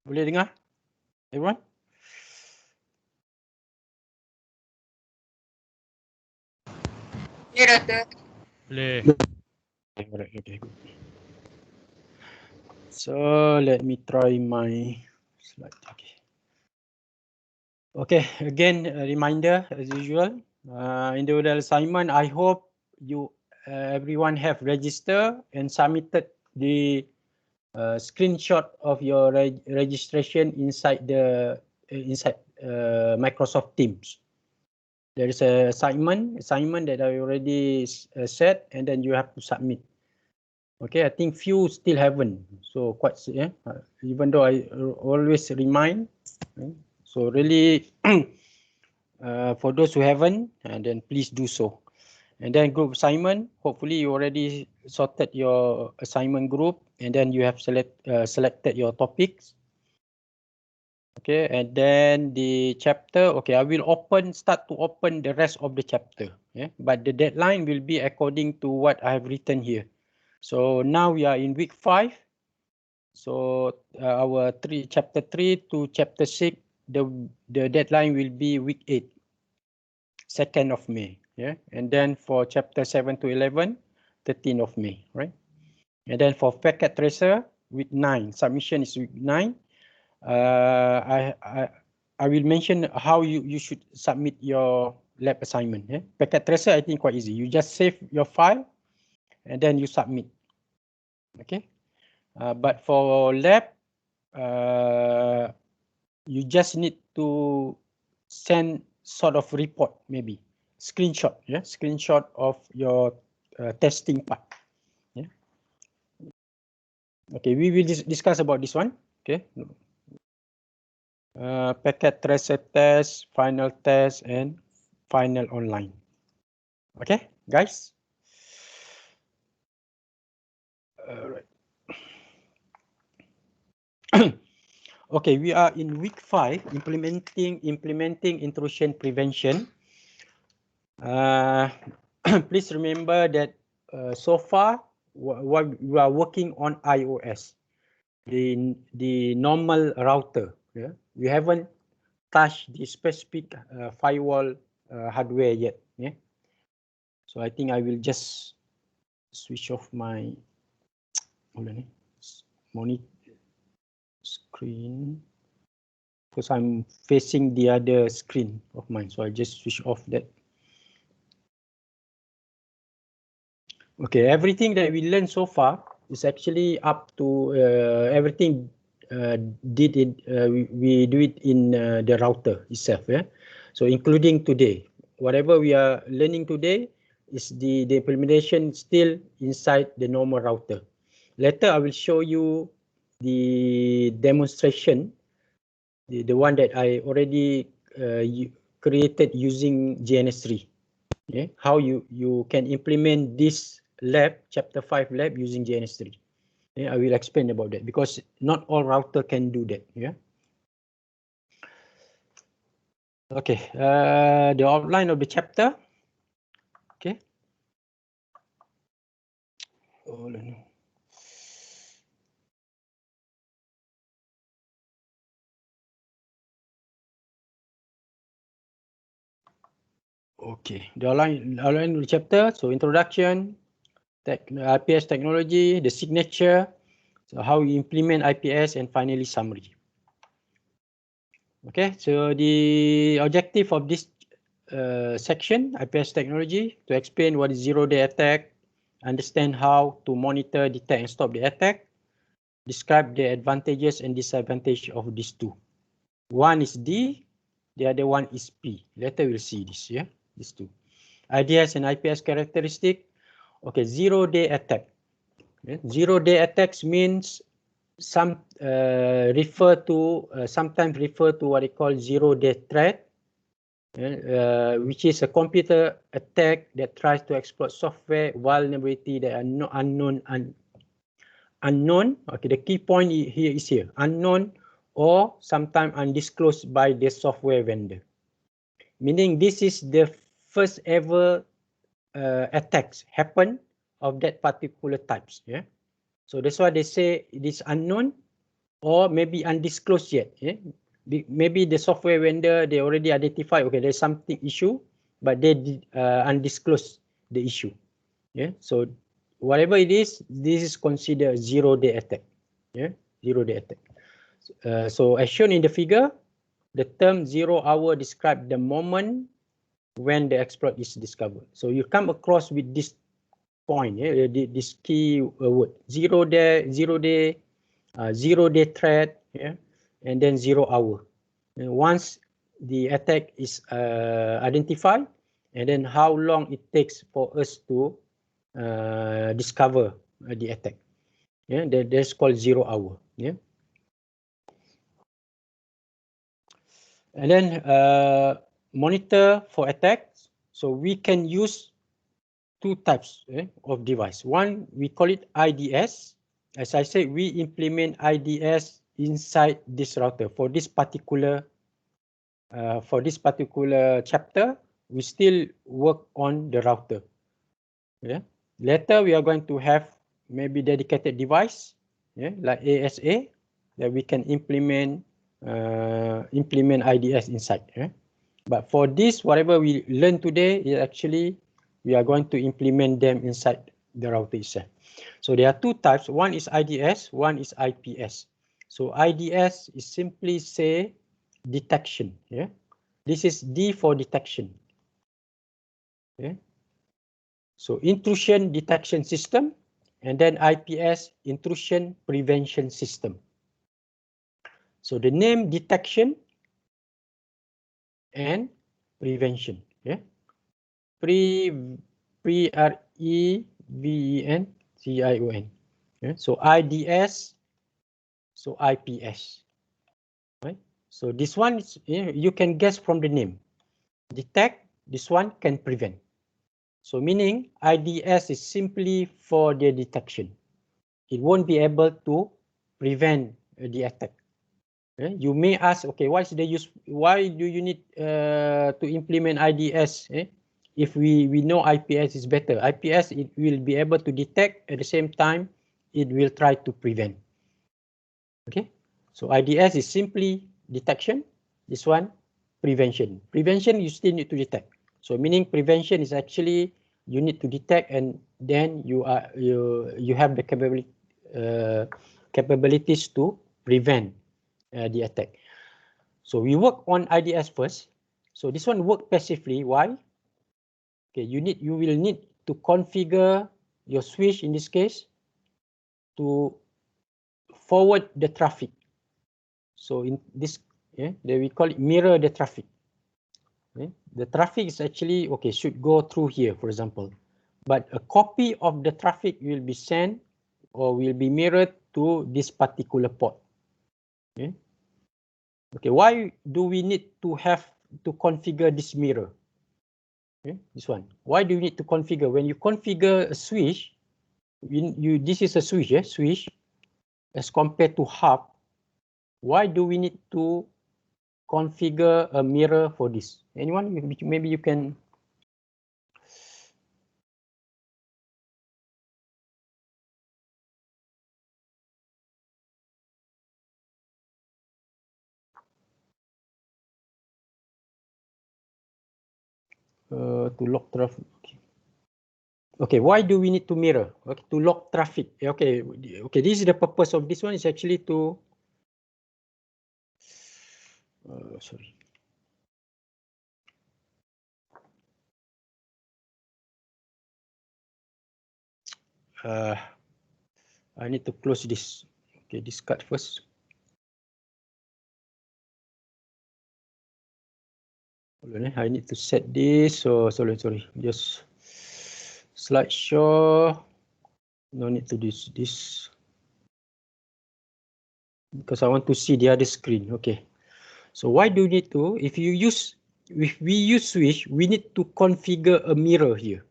Boleh dengar? Everyone? Ya, Doktor. Boleh. Alright, okay, good. So let me try my slide. Okay, again, a reminder as usual. Individual assignment. I hope you everyone have registered and submitted the screenshot of your registration inside the Microsoft Teams. There is a assignment that I already set, and then you have to submit. Okay, I think few still haven't. So quite even though I always remind. So really, for those who haven't, and then please do so. And then group assignment. Hopefully you already sorted your assignment group, and then you have selected your topics. Okay, and then the chapter. Okay, I will start to open the rest of the chapter. Yeah, but the deadline will be according to what I have written here. So now we are in week 5. So our chapter 3 to chapter 6, the deadline will be week 8, 2nd of May. Yeah, and then for chapter 7 to 11, 13th of May, right? And then for packet tracer, week 9, submission is week 9. I will mention how you should submit your lab assignment. Yeah? Packet tracer, I think quite easy. You just save your file and then you submit. Okay. But for lab, you just need to send sort of report, maybe screenshot. Yeah, screenshot of your testing part. Yeah. Okay, we will discuss about this one. Okay. Packet tracer test, final test, and final online. Okay, guys. All right. Okay, we are in week 5, implementing intrusion prevention. Please remember that so far we are working on iOS, the normal router. Yeah, we haven't touched the specific firewall hardware yet. Yeah, so I think I will just switch off my monitor screen because I'm facing the other screen of mine. So I just switch off that. Okay, everything that we learned so far is actually up to everything we do it in the router itself. Yeah, so including today, whatever we are learning today is the implementation still inside the normal router. Later, I will show you the demonstration, the one that I already created using GNS3. Okay, how you can implement this lab, chapter 5 lab using GNS3. Okay, I will explain about that because not all router can do that. Yeah. Okay, the outline of the chapter. Okay. Oh, no. Okay, the outline of the chapter. So introduction, IPS technology, the signature, so how you implement IPS, and finally summary. Okay, so the objective of this section, IPS technology, to explain what is zero-day attack, understand how to monitor, detect, and stop the attack, describe the advantages and disadvantages of these two. One is D, the other one is P. Later we'll see this, yeah, these two. IDS and IPS characteristic. Okay, zero-day attack. Okay. Zero-day attacks means sometimes refer to what they call zero-day threat, which is a computer attack that tries to exploit software vulnerability that are not unknown. Okay, the key point here is unknown or sometimes undisclosed by the software vendor. Meaning this is the first ever attacks happen of that particular types. Yeah. So that's why they say it is unknown or maybe undisclosed yet. Yeah? Maybe the software vendor, they already identified, okay, there's something issue, but they did undisclosed the issue. Yeah, so whatever it is, this is considered zero-day attack. Yeah, zero-day attack. So as shown in the figure, the term 0 hour describes the moment when the exploit is discovered. So you come across with this point, yeah, this key word, zero-day threat, yeah, and then 0 hour. And once the attack is identified, and then how long it takes for us to discover the attack. Yeah, that's called 0 hour. Yeah. And then monitor for attacks. So we can use two types of device. One, we call it IDS. As I said, we implement IDS inside this router for this particular chapter. We still work on the router. Yeah. Later, we are going to have maybe dedicated device, yeah, like ASA, that we can implement IDS inside. Yeah. But for this, whatever we learn today is actually we are going to implement them inside the router itself. So there are two types. One is IDS, one is IPS. So IDS is simply say detection. Yeah. This is D for detection. Yeah. So intrusion detection system, and then IPS, intrusion prevention system. So the name detection and prevention. Yeah. Prevention. Yeah. So IDS, so IPS. Right. So this one is, you can guess from the name. Detect, this one can prevent. So meaning IDS is simply for the detection. It won't be able to prevent the attack. You may ask, okay, why do you need to implement IDS? If we know IPS is better. IPS, it will be able to detect, at the same time it will try to prevent. Okay, so IDS is simply detection. This one, prevention. Prevention, you still need to detect. So meaning prevention is actually you need to detect, and then you have the capabilities to prevent the attack. So we work on IDS first. So this one work passively. Why? Okay, you will need to configure your switch in this case to forward the traffic. So in this, we call it mirror the traffic. The traffic is actually, okay, should go through here, for example. But a copy of the traffic will be sent or will be mirrored to this particular port. Okay. Okay, why do we need to have to configure this mirror? Okay, this one. Why do you need to configure? When you configure a switch, this is a switch, switch as compared to hub. Why do we need to configure a mirror for this? Anyone? Maybe you can. To lock traffic. Okay, why do we need to mirror? Okay, to lock traffic. Okay, this is the purpose of this one, is actually to sorry. I need to close this. Okay, this cut first. I need to set this. So sorry. Just slideshow. No need to do this because I want to see the other screen. Okay. So why do you need to? If we use switch, we need to configure a mirror here.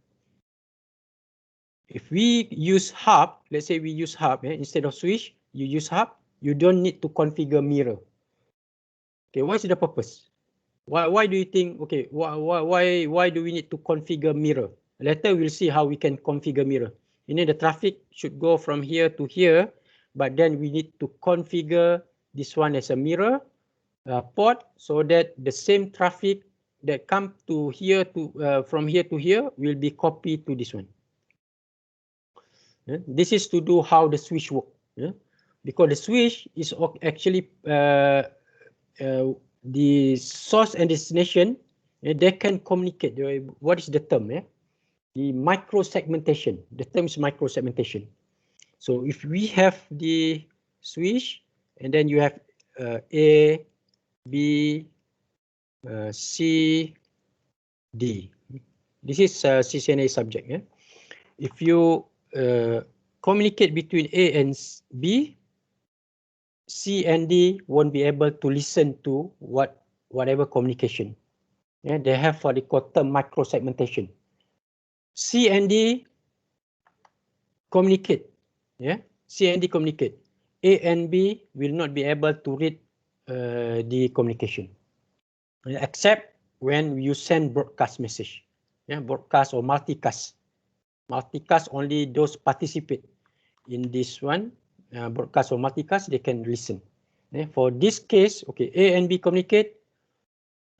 If we use hub, let's say we use hub, instead of switch, you use hub, you don't need to configure mirror. Okay, what's the purpose? Why do you think, okay, why do we need to configure mirror? Later we'll see how we can configure mirror. The traffic should go from here to here, but then we need to configure this one as a mirror port so that the same traffic that come to here to from here to here will be copied to this one. This is to do how the switch work. Because the switch is actually the source and destination, they can communicate. What is the term? The micro segmentation. The term is micro segmentation. So if we have the switch and then you have A, B, C, D. This is CCNA subject. If you communicate between A and B, C and D won't be able to listen to whatever communication. They have what they call term micro segmentation. C and D communicate. C and D communicate. A and B will not be able to read the communication, except when you send broadcast message. Broadcast or multicast. Multicast, only those participate in this one, broadcast or multicast, they can listen. For this case, okay, A and B communicate,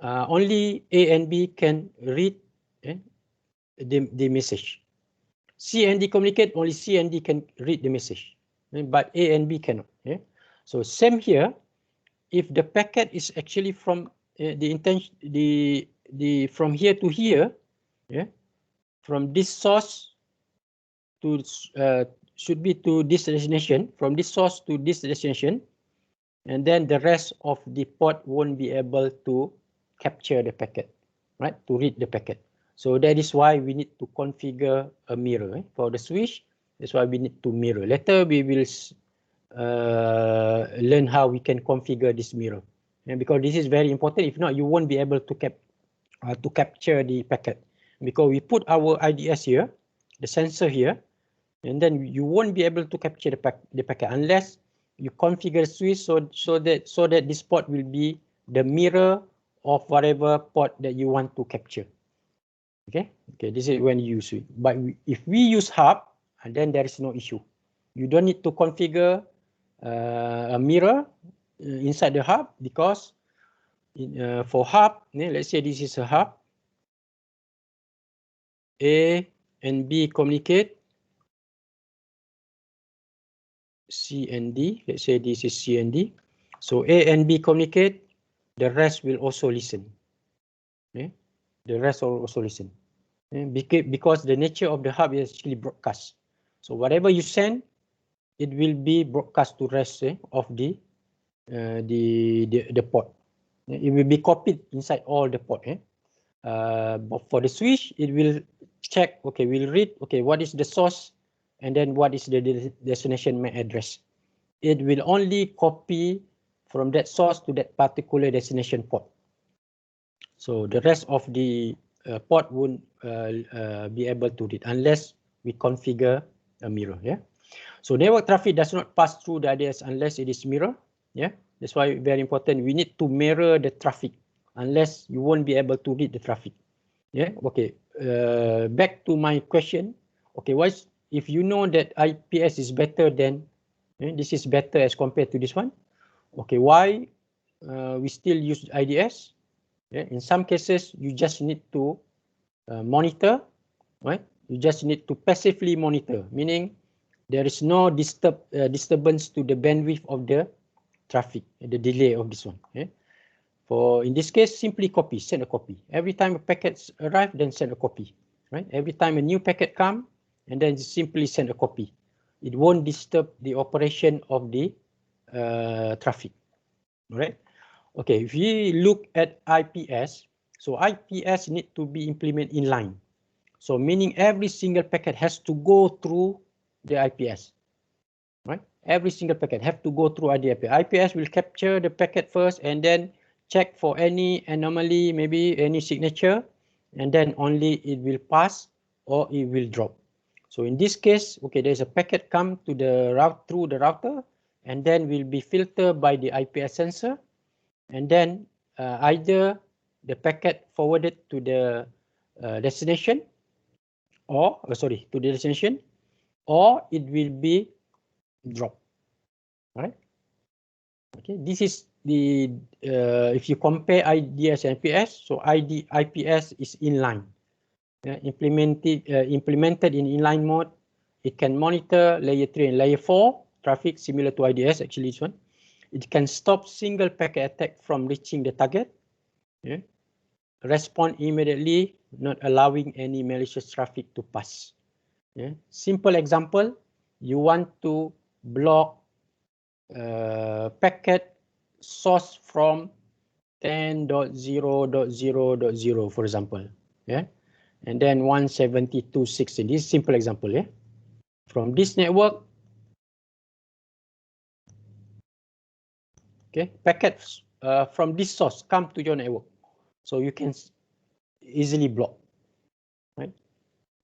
only A and B can read the message. C and D communicate, only C and D can read the message, but A and B cannot. So same here, if the packet is actually from from here to here, from this source to should be to this destination, from this source to this destination, and then the rest of the port won't be able to capture the packet, right? To read the packet. So that is why we need to configure a mirror for the switch. That's why we need to mirror. Later we will learn how we can configure this mirror, because this is very important. If not, you won't be able to capture the packet, because we put our IDS here, the sensor here, and then you won't be able to capture the packet unless you configure the switch so that this port will be the mirror of whatever port that you want to capture. Okay, this is when you use it. But if we use hub, and then there is no issue. You don't need to configure a mirror inside the hub, because for hub, let's say this is a hub. A and B communicate. C and D, let's say this is C and D. So A and B communicate, the rest will also listen. The rest will also listen. Because the nature of the hub is actually broadcast. So whatever you send, it will be broadcast to rest of the port. It will be copied inside all the port. But for the switch, it will check, okay, we'll read, okay, what is the source, and then what is the destination MAC address. It will only copy from that source to that particular destination port. So the rest of the port won't be able to read unless we configure a mirror. So network traffic does not pass through the IDS unless it is mirror. That's why very important. We need to mirror the traffic. Unless you won't be able to read the traffic. Okay. Back to my question. Okay, if you know that IPS is better than this is better as compared to this one. Okay, why we still use IDS? In some cases, you just need to monitor, right? You just need to passively monitor, meaning there is no disturbance to the bandwidth of the traffic, the delay of this one. For in this case, simply copy, send a copy. Every time a packet arrives, then send a copy, right? Every time a new packet comes, and then simply send a copy. It won't disturb the operation of the traffic, right? Okay, if we look at IPS, so IPS need to be implemented in line. So meaning every single packet has to go through the IPS, right? Every single packet have to go through the IPS. IPS will capture the packet first and then check for any anomaly, maybe any signature, and then only it will pass or it will drop. So in this case, okay, there's a packet come to the route through the router, and then will be filtered by the IPS sensor, and then either the packet forwarded to the destination, or to the destination, or it will be dropped. right? Okay, this is the if you compare IDS and IPS, so IPS is inline. Implemented in inline mode, it can monitor layer 3 and layer 4 traffic similar to IDS. Actually, this one, it can stop single packet attack from reaching the target. Yeah. Respond immediately, not allowing any malicious traffic to pass. Yeah. Simple example, you want to block packet source from 10.0.0.0, for example. Yeah. And then 172.16. This is simple example. Yeah. From this network, okay, packets from this source come to your network, so you can easily block, right?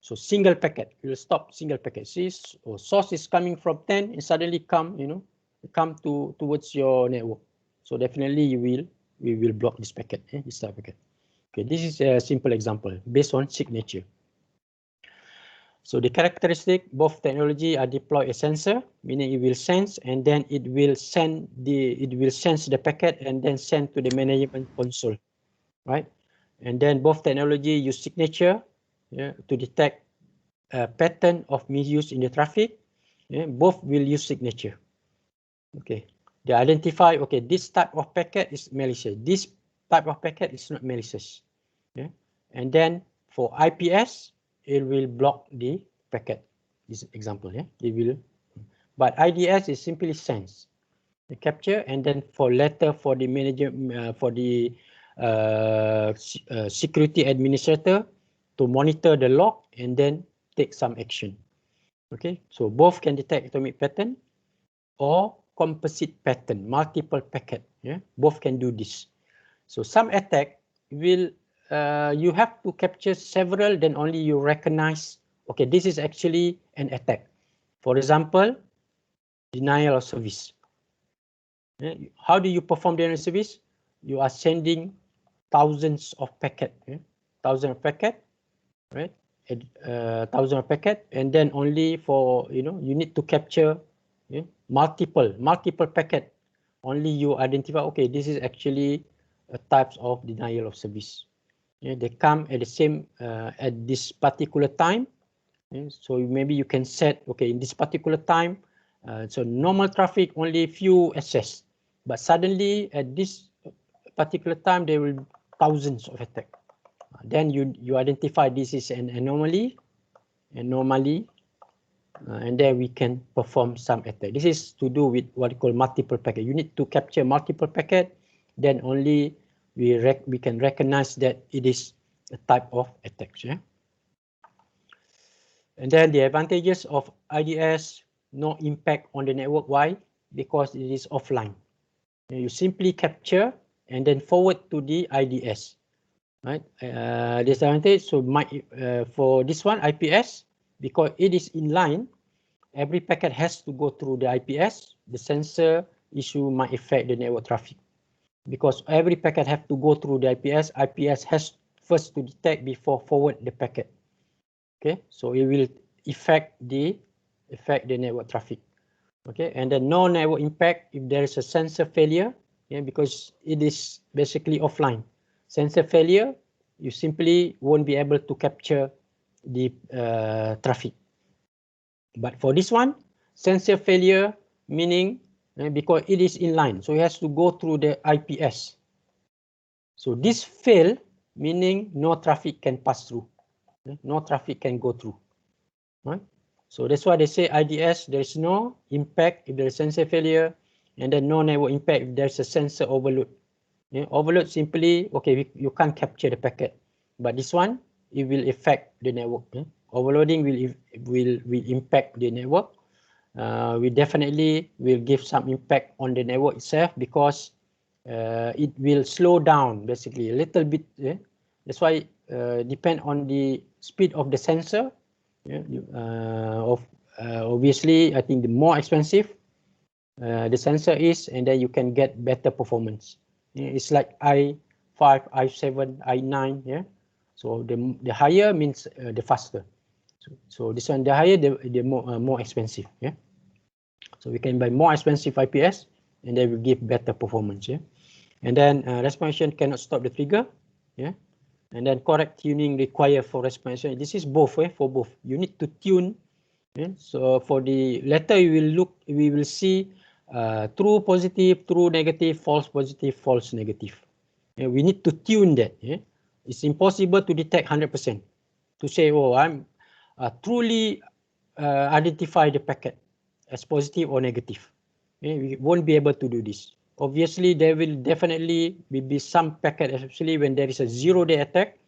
So single packet, you will stop single packet. See, or source is coming from 10 and suddenly come, come towards your network. So definitely we will block this packet, this type of packet. Okay, this is a simple example based on signature. So the characteristic, both technology are deployed a sensor, meaning it will sense and then it will sense the packet and then send to the management console, right? And then both technology use signature, yeah, to detect a pattern of misuse in the traffic. Yeah, both will use signature. Okay, they identify, okay, this type of packet is malicious. This type of packet is not malicious. Yeah, and then for IPS, it will block the packet. This example, yeah, it will. But IDS is simply sense, the capture, and then for letter for the manager, for the security administrator to monitor the log and then take some action. Okay, so both can detect atomic pattern or composite pattern, multiple packet. Yeah, both can do this. So some attack will you have to capture several, then only you recognize, okay, this is actually an attack. For example, denial of service. Yeah, how do you perform denial of service? You are sending thousands of packet, thousands of packet, right? Thousands of packet, and then only for you need to capture multiple packet. Only you identify, okay, this is actually a types of denial of service. Yeah, they come at the same at this particular time. Yeah, so maybe you can set, okay, in this particular time, so normal traffic only few access, but suddenly at this particular time there will be thousands of attack. Then you identify this is an anomaly, and then we can perform some attack. This is to do with what we call multiple packet. You need to capture multiple packet, then only we can recognize that it is a type of attack. Yeah. And then the advantages of IDS, no impact on the network. Why? Because it is offline. You simply capture and then forward to the IDS. Right? Disadvantage, so for this one, IPS, because it is inline, every packet has to go through the IPS. The sensor issue might affect the network traffic. Because every packet have to go through the IPS, IPS has first to detect before forward the packet. Okay, so it will affect the network traffic. Okay, and then no network impact if there is a sensor failure, because it is basically offline. Sensor failure, you simply won't be able to capture the traffic. But for this one, sensor failure meaning because it is inline, so it has to go through the IPS. So this fail meaning no traffic can pass through, no traffic can go through. Right? So that's why they say IDS, there is no impact if there is sensor failure, and then no network impact if there's a sensor overload. Overload simply, okay, you can't capture the packet, but this one, it will affect the network. Overloading will impact the network. We definitely will give some impact on the network itself because it will slow down basically a little bit. That's why depend on the speed of the sensor. Obviously, I think the more expensive the sensor is, and then you can get better performance. It's like i5, i7, i9. Yeah. So the higher means the faster. So this one, the higher, the more expensive. Yeah. So we can buy more expensive IPS and they will give better performance. Yeah. And then response cannot stop the trigger. Yeah. And then correct tuning required for response. This is both, for both. You need to tune. Yeah. So for the later we will see true positive, true negative, false positive, false negative. Yeah. We need to tune that. Yeah. It's impossible to detect 100%. To say, oh, I'm truly identify the packet as positive or negative. Yeah. We won't be able to do this. Obviously, there will definitely be some packet, especially when there is a zero-day attack,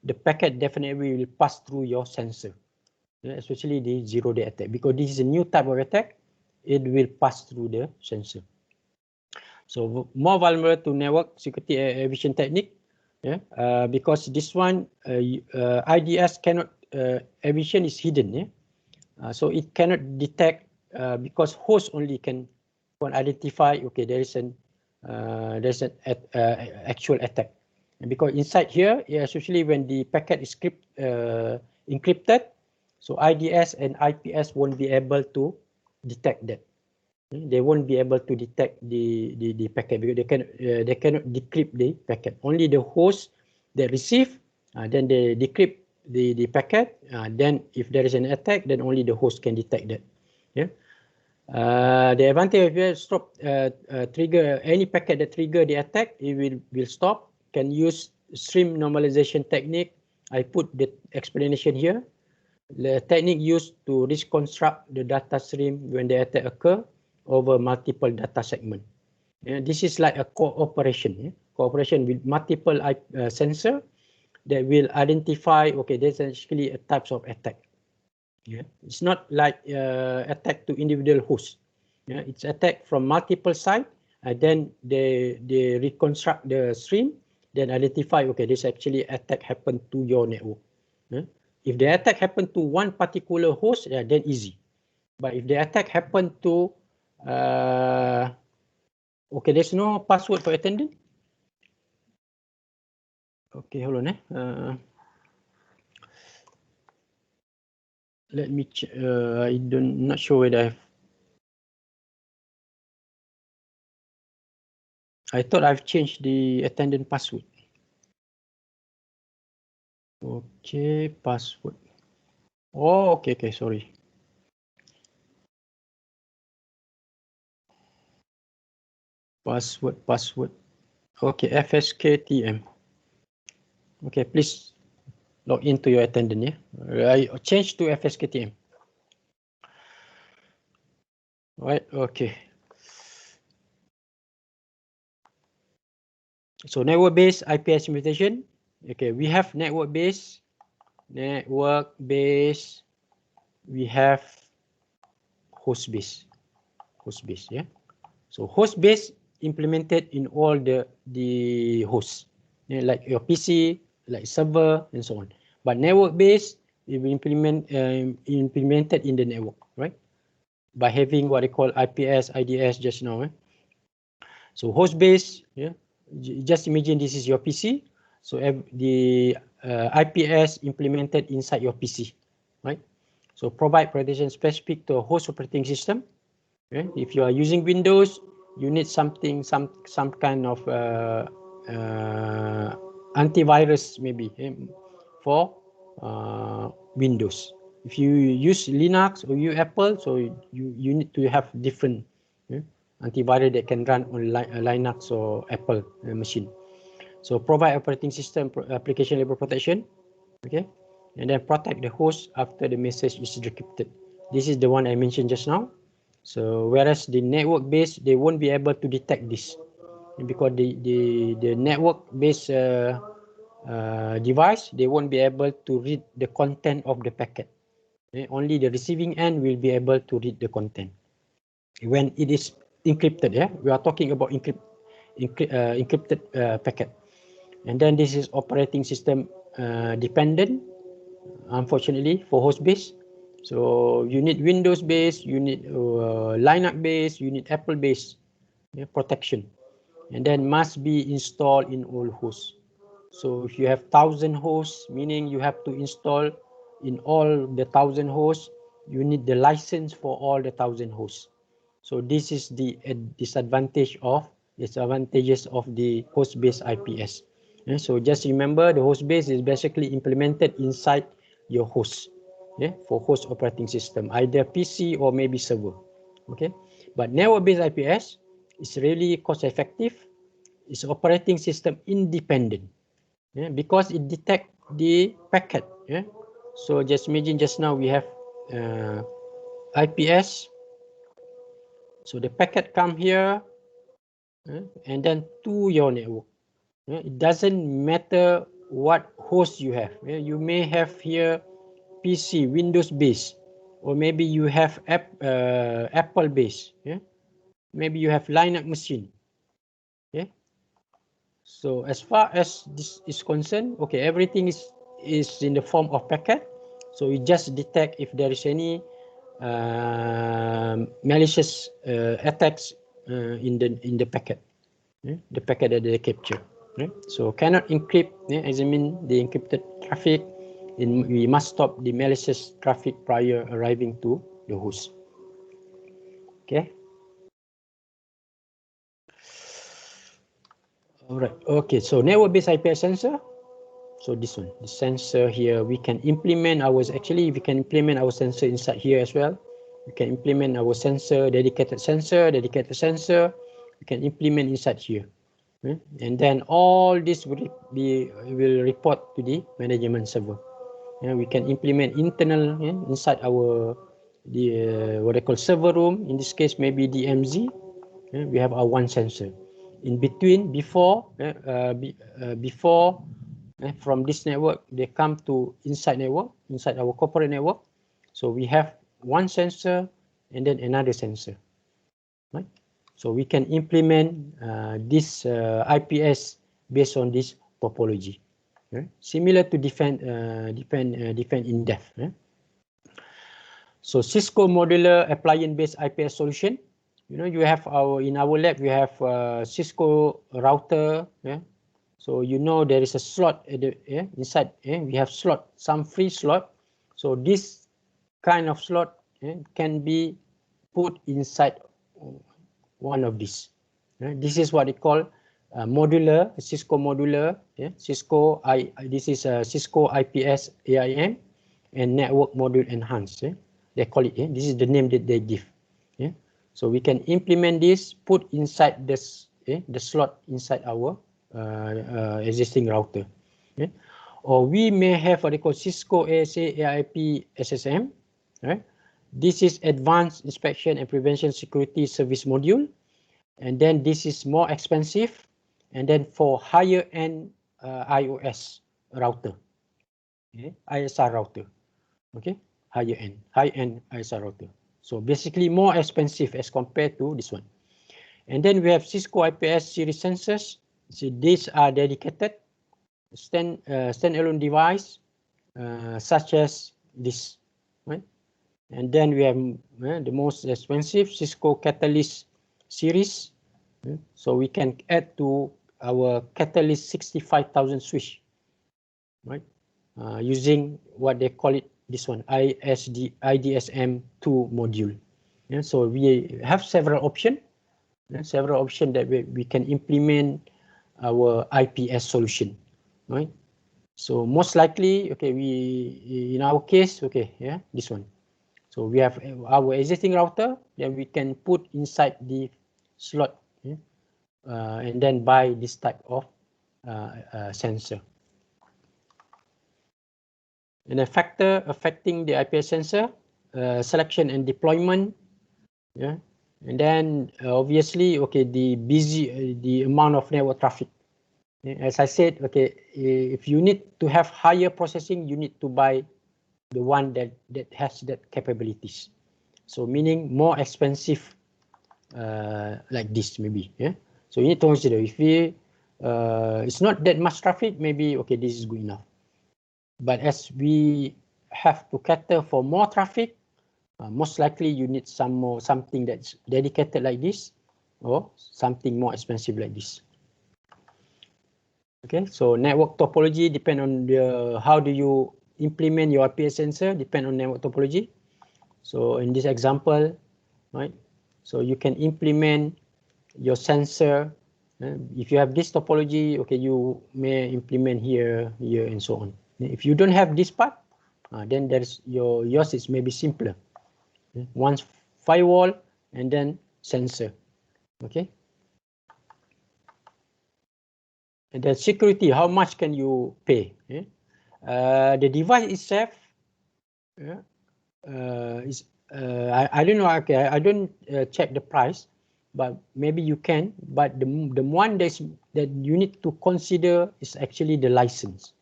the packet definitely will pass through your sensor, especially the zero-day attack, because this is a new type of attack, it will pass through the sensor. So more vulnerable to network security evasion technique, because this one, IDS cannot, evasion is hidden, so it cannot detect, because host only can identify, okay, there's an actual attack. And because inside here, especially when the packet is encrypted, so IDS and IPS won't be able to detect that. They won't be able to detect the packet because they cannot decrypt the packet. Only the host that receive, then they decrypt the packet. Then if there is an attack, then only the host can detect that. Yeah. The advantage of stop trigger any packet that trigger the attack, it will stop. Can use stream normalization technique. I put the explanation here. The technique used to reconstruct the data stream when the attack occur over multiple data segment. This is like a cooperation. Cooperation with multiple sensor that will identify, okay, there's actually a types of attack. Yeah, it's not like attack to individual host. Yeah, it's attack from multiple side. Then they reconstruct the stream, then identify, okay, this actually attack happened to your network. Yeah? If the attack happened to one particular host, then easy. But if the attack happened to, okay, there's no password for attendant. Okay, hold on. Let me check. Not sure whether I thought I've changed the attendant password. Okay, password. Oh, okay, sorry. Password. Okay, FSKTM. Okay, please log into your attendant, yeah? I change to FSKTM. Right, okay. So network-based IPS implementation. Okay, we have network-based, we have host-based, yeah. So host-based implemented in all the hosts, like your PC, like server, and so on. But network-based will be implemented in the network, right? By having what they call IPS, IDS just now. So host-based, yeah. Just imagine this is your PC. So the IPS implemented inside your PC, right? So provide protection specific to a host operating system. Okay? If you are using Windows, you need some kind of antivirus maybe for Windows. If you use Linux or you Apple, so you need to have different antivirus that can run on Linux or Apple machine. So provide operating system application level protection, okay, and then protect the host after the message is decrypted. This is the one I mentioned just now. So whereas the network based, they won't be able to detect this because the network based device, they won't be able to read the content of the packet. Only the receiving end will be able to read the content when it is encrypted. Yeah, we are talking about encrypted packet, and then this is operating system dependent, unfortunately, for host based. So you need Windows based, you need Linux based, you need Apple based protection, and then must be installed in all hosts. So if you have 1,000 hosts, meaning you have to install in all the 1,000 hosts, you need the license for all the 1,000 hosts. So this is the disadvantages of the host-based IPS. So just remember, the host-based is basically implemented inside your host, for host operating system, either PC or maybe server. Okay, but network-based IPS is really cost-effective. It's operating system independent, because it detects the packet. So just imagine just now we have IPS. So the packet come here, and then to your network. It doesn't matter what host you have. You may have here PC, Windows based, or maybe you have Apple based. Maybe you have Linux machine. So as far as this is concerned, okay, everything is in the form of packet. So we just detect if there is any malicious attacks in the packet, the packet that they capture. So cannot encrypt, as I mean the encrypted traffic. We must stop the malicious traffic prior arriving to the host. Okay. All right. Okay. So network-based IPS sensor. So this one, the sensor here, we can implement our sensor inside here as well. We can implement our sensor, dedicated sensor. We can implement inside here. And then all this will report to the management server. We can implement internal inside our what they call server room. In this case, maybe DMZ. We have our one sensor. In between, before from this network, they come to inside our corporate network. So we have one sensor and then another sensor. Right? So we can implement this IPS based on this topology, similar to defend in depth. So Cisco modular appliance-based IPS solution. You have in our lab we have Cisco router. So there is a slot at the inside. We have some free slot. So this kind of slot can be put inside one of these. This is what they call modular, Cisco modular. This is Cisco IPS AIM and network module enhanced. They call it. This is the name that they give. So we can implement this, put inside this the slot inside our existing router. Or we may have what they call Cisco ASA AIP SSM. Right? This is Advanced Inspection and Prevention Security Service Module. And then this is more expensive. And then for higher end iOS router, ISR router. Okay, high end ISR router. So basically more expensive as compared to this one. And then we have Cisco IPS series sensors. So these are dedicated standalone device such as this. Right? And then we have the most expensive Cisco Catalyst series. So we can add to our Catalyst 65,000 switch, right? Using what they call it, this one, IDSM2 module. So we have several options that we can implement our IPS solution, right? So most likely, okay, in our case, okay, this one. So we have our existing router that we can put inside the slot, and then buy this type of sensor. And a factor affecting the IPS sensor selection and deployment, and then obviously, okay, the amount of network traffic. As I said, okay, if you need to have higher processing, you need to buy the one that has that capabilities. So meaning more expensive like this maybe. So you need to consider if it's not that much traffic, maybe okay, this is good enough. But as we have to cater for more traffic, most likely you need something that's dedicated like this, or something more expensive like this. Okay, so network topology depend on how do you implement your IPS sensor, depend on network topology. So in this example, right? So you can implement your sensor. If you have this topology, okay, you may implement here, here, and so on. If you don't have this part, then there's yours is maybe simpler. Once firewall and then sensor. Okay. And then security, how much can you pay? The device itself is I don't know. Okay, I don't check the price, but maybe you can. But the one that you need to consider is actually the license.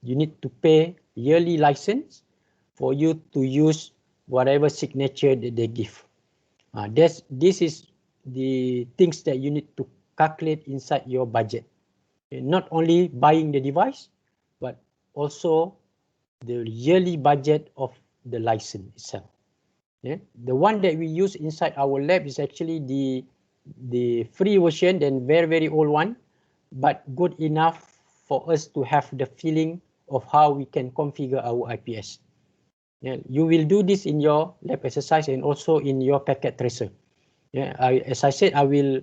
You need to pay yearly license for you to use whatever signature that they give. This is the things that you need to calculate inside your budget. Not only buying the device, but also the yearly budget of the license itself. Yeah, the one that we use inside our lab is actually the free version, then very old one, but good enough for us to have the feeling of how we can configure our IPS. Yeah, you will do this in your lab exercise and also in your packet tracer. Yeah, as I said, I will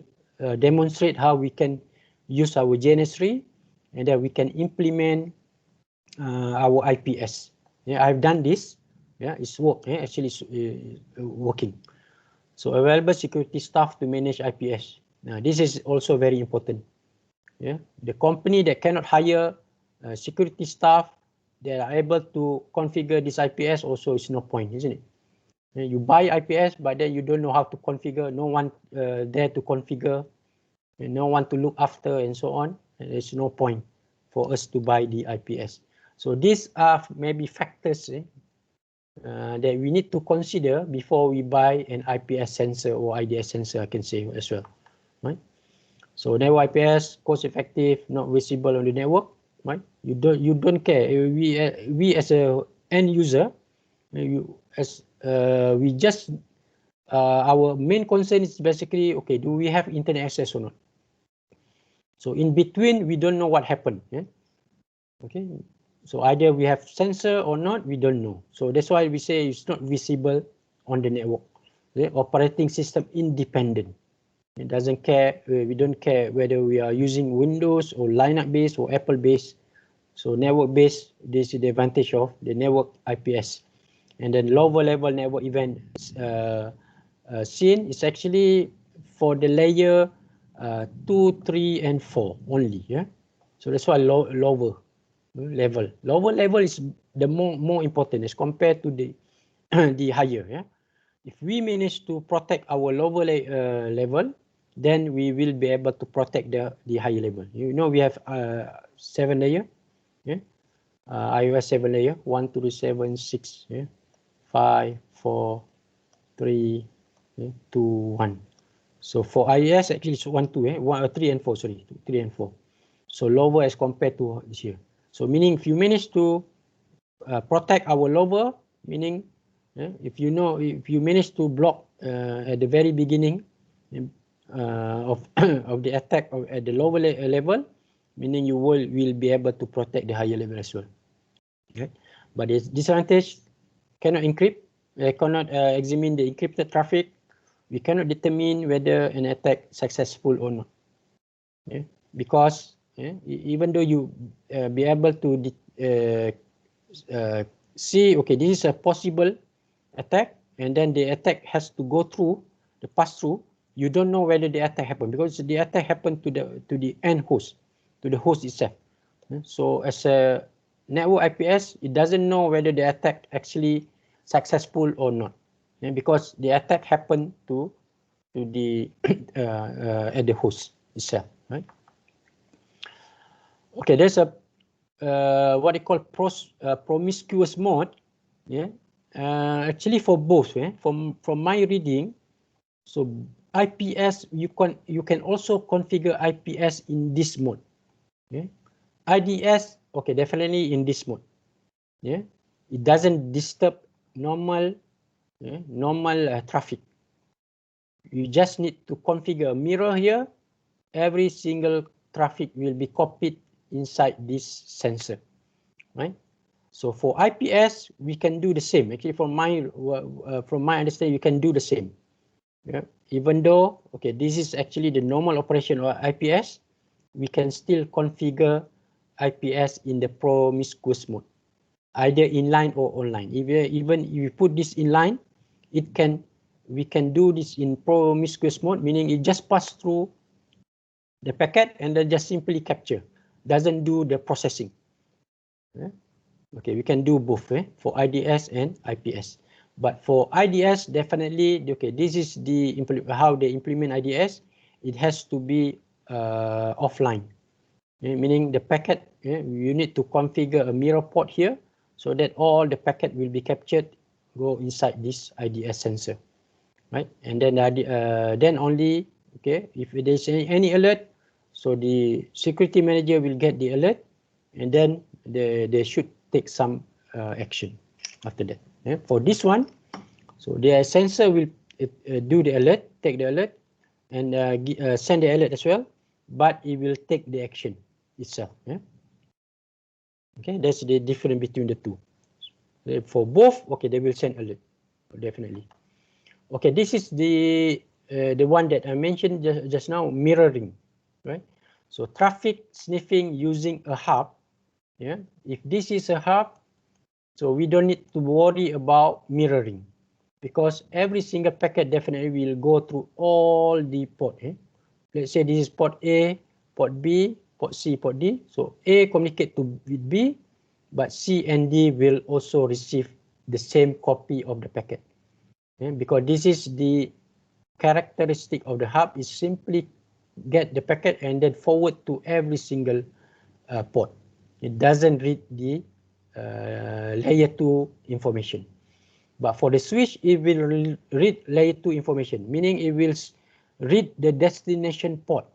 demonstrate how we can use our GNS3 and then we can implement our IPS. Yeah, I've done this. Yeah, it's actually working. So available security staff to manage IPS. Now this is also very important. Yeah, the company that cannot hire security staff that are able to configure this IPS also is no point, isn't it? You buy IPS, but then you don't know how to configure. No one there to configure, and no one to look after, and so on. And there's no point for us to buy the IPS. So these are maybe factors that we need to consider before we buy an IPS sensor or IDS sensor, I can say as well, right? So network IPS, cost effective, not visible on the network, right? You don't care. We as a end user, we just our main concern is basically, okay, do we have internet access or not? So in between, we don't know what happened. Yeah? Okay. So either we have sensor or not, we don't know. So that's why we say it's not visible on the network. The operating system independent. It doesn't care. We don't care whether we are using Windows or Linux based or Apple based. So network based, this is the advantage of the network IPS. And then lower level network event scene is actually for the layer 2, 3, and 4 only. Yeah. So that's why lower level. Lower level is the more important as compared to the the higher. Yeah. If we manage to protect our lower level, then we will be able to protect the higher level. You know, we have 7 layer. Yeah. iOS 7 layer, 1, 2, 7, 6. Yeah. 5, 4, 3, 2, 1. So for iOS actually it's 1, 2, 3 and 4. Sorry, 3 and 4. So lower as compared to this year. So meaning if you manage to protect our lower, meaning if you manage to block at the very beginning of of the attack at the lower level, meaning you will be able to protect the higher level as well. Okay, but the disadvantage, cannot encrypt, cannot examine the encrypted traffic. We cannot determine whether an attack successful or not. Yeah? Because even though you be able to see, okay, this is a possible attack, and then the attack has to go through the pass through. You don't know whether the attack happened because the attack happened to the end host, to the host itself. So as a network IPS, it doesn't know whether the attack actually successful or not, because the attack happened to the at the host itself, right? Okay, there's a what they call promiscuous mode. Yeah, actually for both. From my reading, so IPS you can also configure IPS in this mode. Yeah, IDS, okay, definitely in this mode. Yeah, it doesn't disturb normal traffic. You just need to configure a mirror here. Every single traffic will be copied inside this sensor, right? So for IPS, we can do the same. Actually, from my understanding, you can do the same. Yeah. Even though, okay, this is actually the normal operation of IPS, we can still configure IPS in the promiscuous mode, either inline or online. Even if you put this inline, we can do this in promiscuous mode, meaning it just pass through the packet and then just simply capture, doesn't do the processing. Yeah. Okay, we can do both for IDS and IPS. But for IDS, definitely, okay, this is the how they implement IDS. It has to be offline, meaning the packet, you need to configure a mirror port here so that all the packet will be captured, go inside this IDS sensor, right? And then only, okay, if there's any alert, so the security manager will get the alert, and then they should take some action after that. Yeah? For this one, so the sensor will do the alert, take the alert, and send the alert as well, but it will take the action itself. Yeah? Okay, that's the difference between the two. For both, okay, they will send alert, definitely. Okay, this is the one that I mentioned just now, mirroring, right? So traffic sniffing using a hub. Yeah, if this is a hub, so we don't need to worry about mirroring, because every single packet definitely will go through all the port. Let's say this is port A, port B, port C, port D. So A communicate with B, but C and D will also receive the same copy of the packet. Because this is the characteristic of the hub, is simply get the packet and then forward to every single port. It doesn't read the layer 2 information. But for the switch, it will read layer 2 information, meaning it will read the destination port.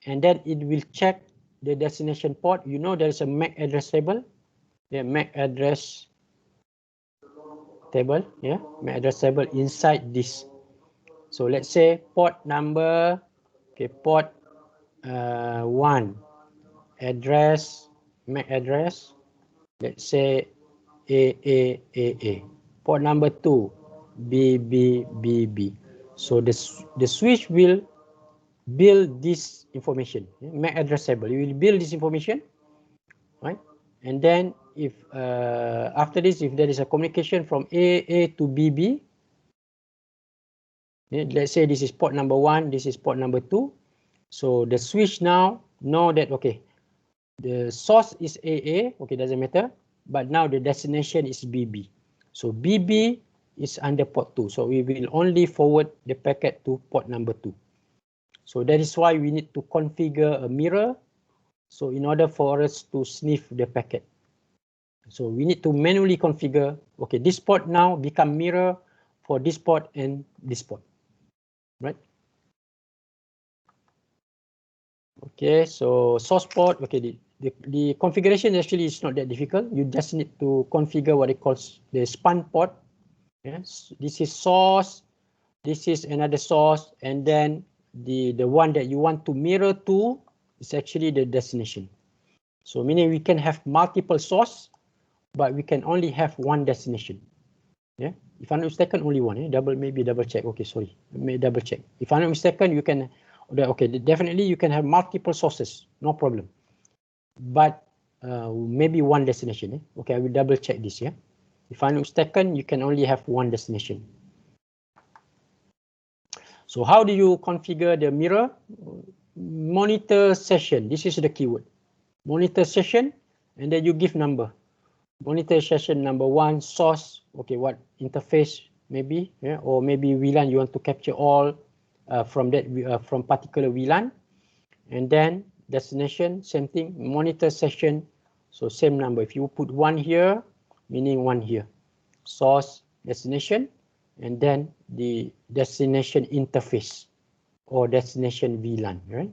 And then it will check the destination port. You know, there is a MAC address table. Yeah, MAC address table. Yeah, MAC address table inside this. So let's say port number, okay, port 1, address, MAC address, let's say AAAA. Port number 2, BBBB. So the switch will build this information, MAC address table. You will build this information, right? And then if after this, if there is a communication from AA to BB, let's say this is port number 1, this is port number 2. So the switch now know that, okay, the source is AA, okay, doesn't matter, but now the destination is BB. So BB is under port 2. So we will only forward the packet to port number 2. So that is why we need to configure a mirror. So in order for us to sniff the packet. So we need to manually configure, okay, this port now become mirror for this port and this port, right? Okay, so source port, okay, the configuration actually is not that difficult. You just need to configure what it calls the span port. Yes, this is source, this is another source, and then the one that you want to mirror to is actually the destination. So meaning we can have multiple source, but we can only have one destination. Yeah, if I'm not mistaken, only one. Maybe double check. Okay, sorry, may double check. If I'm not mistaken, you can. Okay, definitely you can have multiple sources, no problem. But maybe one destination. Okay, I will double check this. Yeah, if I'm not mistaken, you can only have one destination. So how do you configure the mirror? Monitor session. This is the keyword. Monitor session, and then you give number. Monitor session number 1, source. Okay, what interface maybe, yeah, or maybe VLAN you want to capture all from that from particular VLAN, and then destination, same thing. Monitor session, so same number. If you put 1 here, meaning 1 here. Source, destination, and then the destination interface or destination VLAN, right?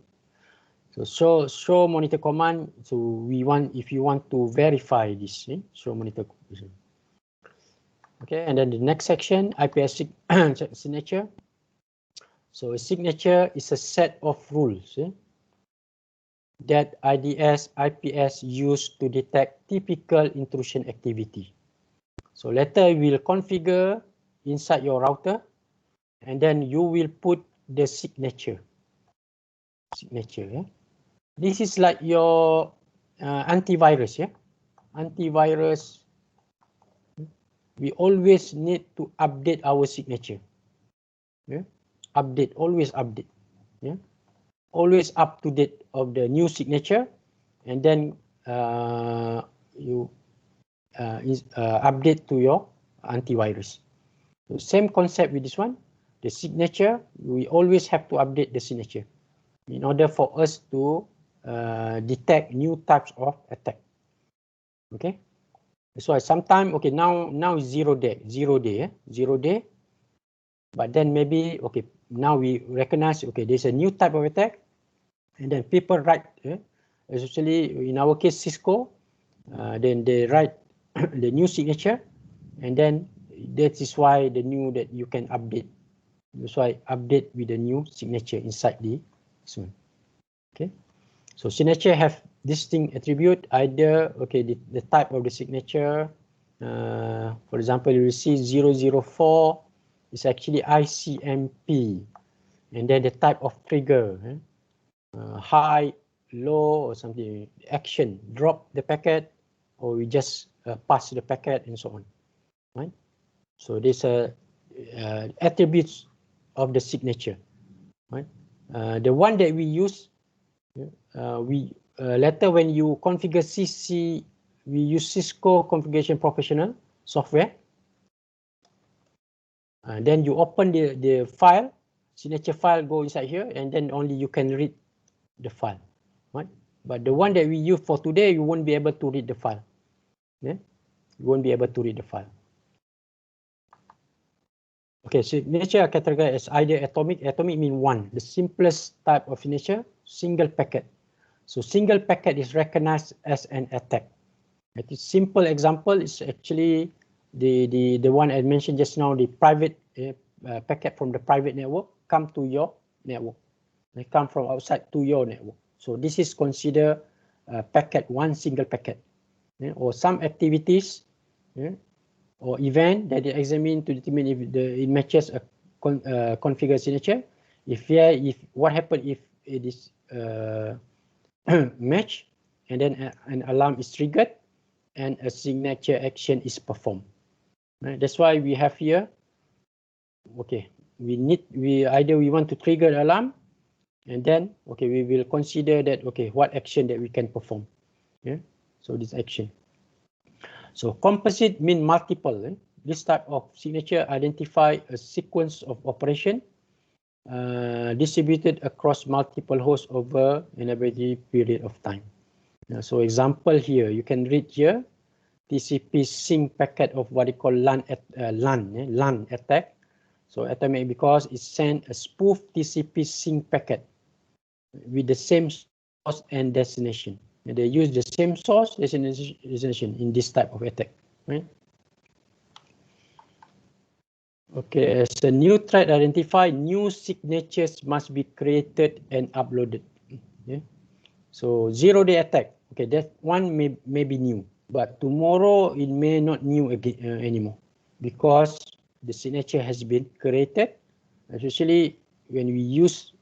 So show monitor command. So we want, if you want to verify this, show monitor. Okay, and then the next section, IPS signature. So a signature is a set of rules that IDS, IPS use to detect typical intrusion activity. So later we'll configure inside your router. and then you will put the signature. Yeah? This is like your antivirus. Yeah, antivirus. We always need to update our signature. Yeah, update, always update. Yeah, always up to date of the new signature, and then you update to your antivirus. So same concept with this one. The signature, we always have to update the signature in order for us to detect new types of attack. Okay, that's why sometimes, okay, now is 0 day, 0 day, 0 day. But then maybe, okay, now we recognize, okay, there's a new type of attack, and then people write, especially in our case Cisco, then they write the new signature, and then that is why the new that you can update. That's why update with the new signature inside the one. Okay, so signature have distinct attribute, either okay the type of the signature. For example, you see 004 is actually ICMP, and then the type of trigger, high, low, or something, action, drop the packet, or we just pass the packet, and so on. Right? So these are attributes of the signature. Right? The one that we use, later when you configure CC, we use Cisco Configuration Professional software. Then you open the file, signature file, go inside here, and then only you can read the file. Right? But the one that we use for today, you won't be able to read the file. Yeah? You won't be able to read the file. Okay, signature are categorized as either atomic. Atomic means one. The simplest type of signature, single packet. So single packet is recognized as an attack. A simple example is actually the one I mentioned just now, the private packet from the private network come to your network. They come from outside to your network. So this is considered packet, one single packet. Or some activities or event that they examine to determine if it matches a configured signature. If what happened if it is match, and then an alarm is triggered and a signature action is performed. Right? That's why we have here, okay, we either we want to trigger the alarm, and then okay, we will consider that, okay, what action that we can perform. Yeah, so this action. So composite mean multiple. This type of signature identify a sequence of operation distributed across multiple hosts over an average period of time. So example here, you can read here, TCP sync packet of what they call LAN attack. So atomic because it sent a spoof TCP sync packet with the same source and destination. And they use the same source destination in this type of attack. Right? Okay, as a new threat identified, new signatures must be created and uploaded. Yeah. So 0 day attack. Okay, that one may be new, but tomorrow it may not new again anymore, because the signature has been created. Especially when we use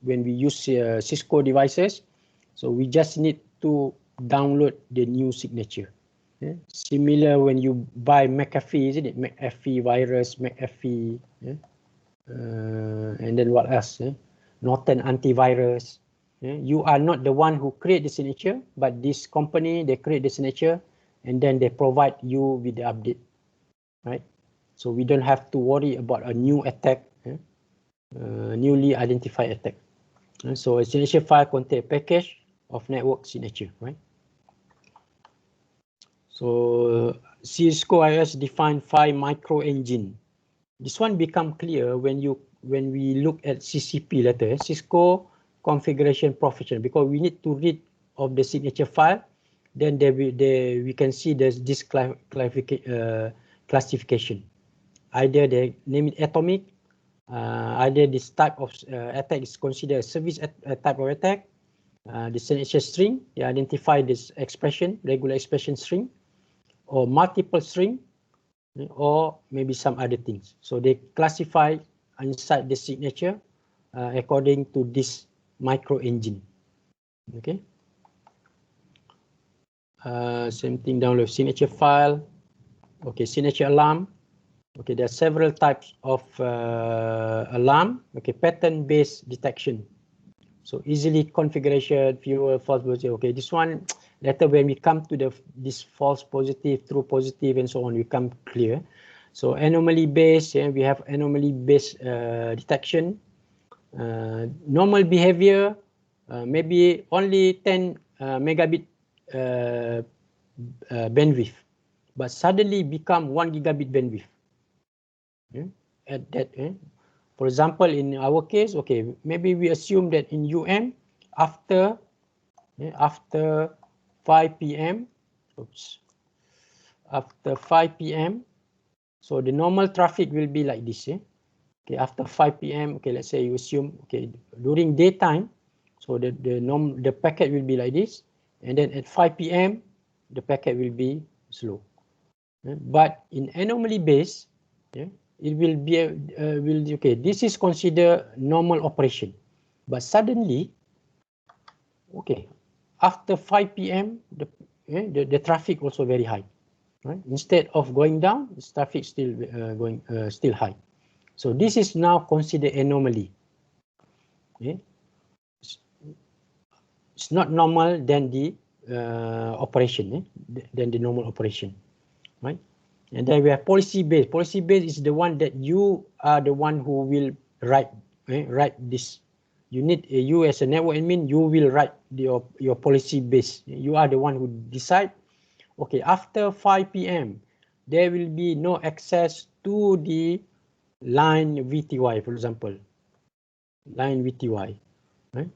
Cisco devices, so we just need to download the new signature. Yeah. Similar when you buy McAfee, isn't it? McAfee virus, McAfee, yeah? And then what else? Yeah? Norton antivirus. Yeah? You are not the one who create the signature, but this company, they create the signature, and then they provide you with the update, right? So we don't have to worry about a new attack, yeah? Newly identified attack. So a signature file contains a package of network signature, right? So Cisco IS define 5 micro engine. This one become clear when we look at CCP later, Cisco Configuration Professional, because we need to read of the signature file, then we can see there's this classification. Either they name it atomic, either this type of attack is considered a service type of attack. The signature string, they identify this expression, regular expression string, or multiple string, or maybe some other things. So they classify inside the signature according to this micro engine. Okay. Same thing, download signature file. Okay, signature alarm. Okay, there are several types of alarm. Okay, pattern-based detection. So easily configuration, fewer false positive. Okay, this one later when we come to this false positive, true positive, and so on, we come clear. So anomaly based, yeah, we have anomaly based detection. Normal behavior, maybe only 10 megabit bandwidth, but suddenly become 1 gigabit bandwidth. Yeah? At that, for example, in our case, okay, maybe we assume that in after 5 p.m. Oops, after 5 p.m. So the normal traffic will be like this. Okay, after 5 p.m. Okay, let's say you assume okay during daytime, so the packet will be like this, and then at 5 p.m. the packet will be slow. But in anomaly based, yeah, it will be okay. This is considered normal operation, but suddenly, okay, after 5 p.m. the traffic also very high. Right? Instead of going down, the traffic still still high. So this is now considered anomaly. Okay? It's not normal than the operation, than the normal operation, right? And then we have policy based. Policy based is the one that you are the one who will write this. You need you as a network admin, you will write your policy base. You are the one who decide. Okay, after 5 p.m. there will be no access to the line VTY, for example, line VTY. Right?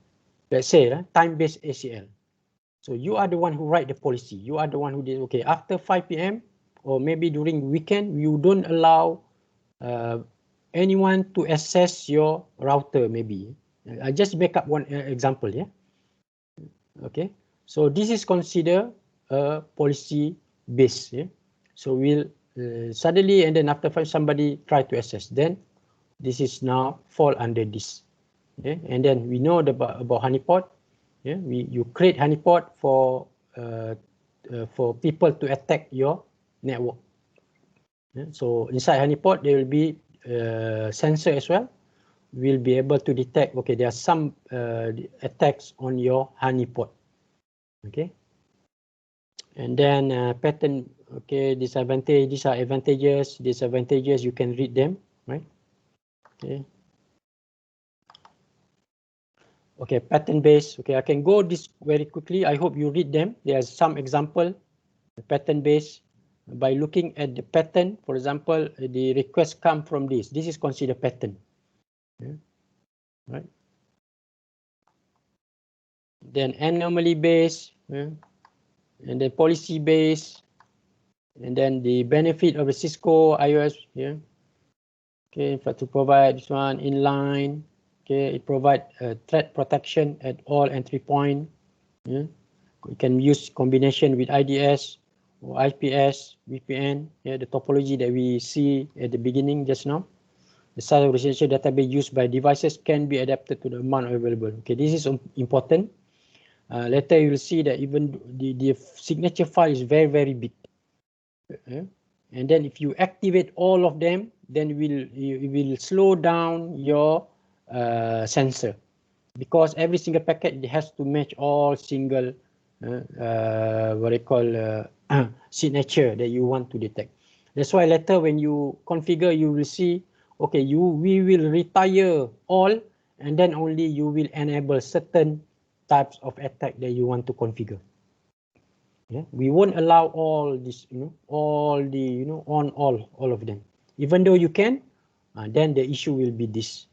Let's say time-based ACL. So you are the one who write the policy. You are the one who did, okay, after 5 p.m. or maybe during weekend, you don't allow anyone to access your router maybe. I just make up one example, yeah. Okay, so this is considered a policy base, yeah. So we'll suddenly and then after somebody try to access, then this is now fall under this. Yeah? And then we know about honeypot. Yeah, you create honeypot for people to attack your network. Yeah? So inside honeypot there will be sensor as well. We'll be able to detect. Okay, there are some attacks on your honeypot. Okay, and then pattern. Okay, disadvantage. These are advantages. Disadvantages. You can read them, right? Okay. Okay, pattern based. Okay, I can go this very quickly. I hope you read them. There's some example, pattern based. By looking at the pattern, for example, the request come from this. This is considered pattern. Yeah. Right. Then anomaly based, yeah. And then policy based, and then the benefit of the Cisco IOS. Yeah. Okay, in fact, to provide this one inline. Okay, it provides threat protection at all entry point. Yeah. You can use combination with IDS or IPS, VPN. Yeah, the topology that we see at the beginning just now. The size of residential database used by devices can be adapted to the amount available. Okay, this is important. Later you will see that even the signature file is very, very big. And then if you activate all of them, then it will slow down your sensor, because every single packet has to match all single what they call signature that you want to detect. That's why later when you configure, you will see, okay, we will retire all, and then only you will enable certain types of attack that you want to configure. Yeah, we won't allow all this, all the, on all of them. Even though you can, then the issue will be this.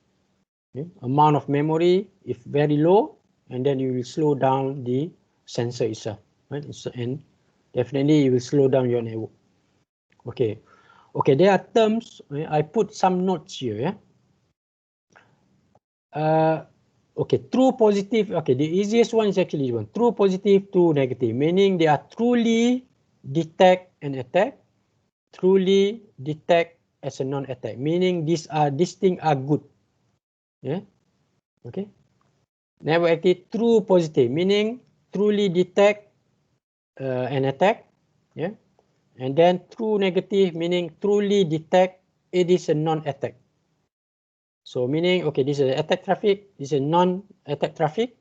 Okay? Amount of memory, if very low, and then you will slow down the sensor itself, right? And definitely it will slow down your network. Okay, okay. There are terms. I put some notes here. Yeah. Okay, true positive. Okay, the easiest one is actually this one. True positive, true negative, meaning they are truly detect and attack, truly detect as a non-attack, meaning these things are good. Yeah. Okay. Never active, true positive, meaning truly detect an attack. Yeah. And then true negative, meaning truly detect it is a non-attack. So meaning, okay, this is attack traffic, this is non-attack traffic.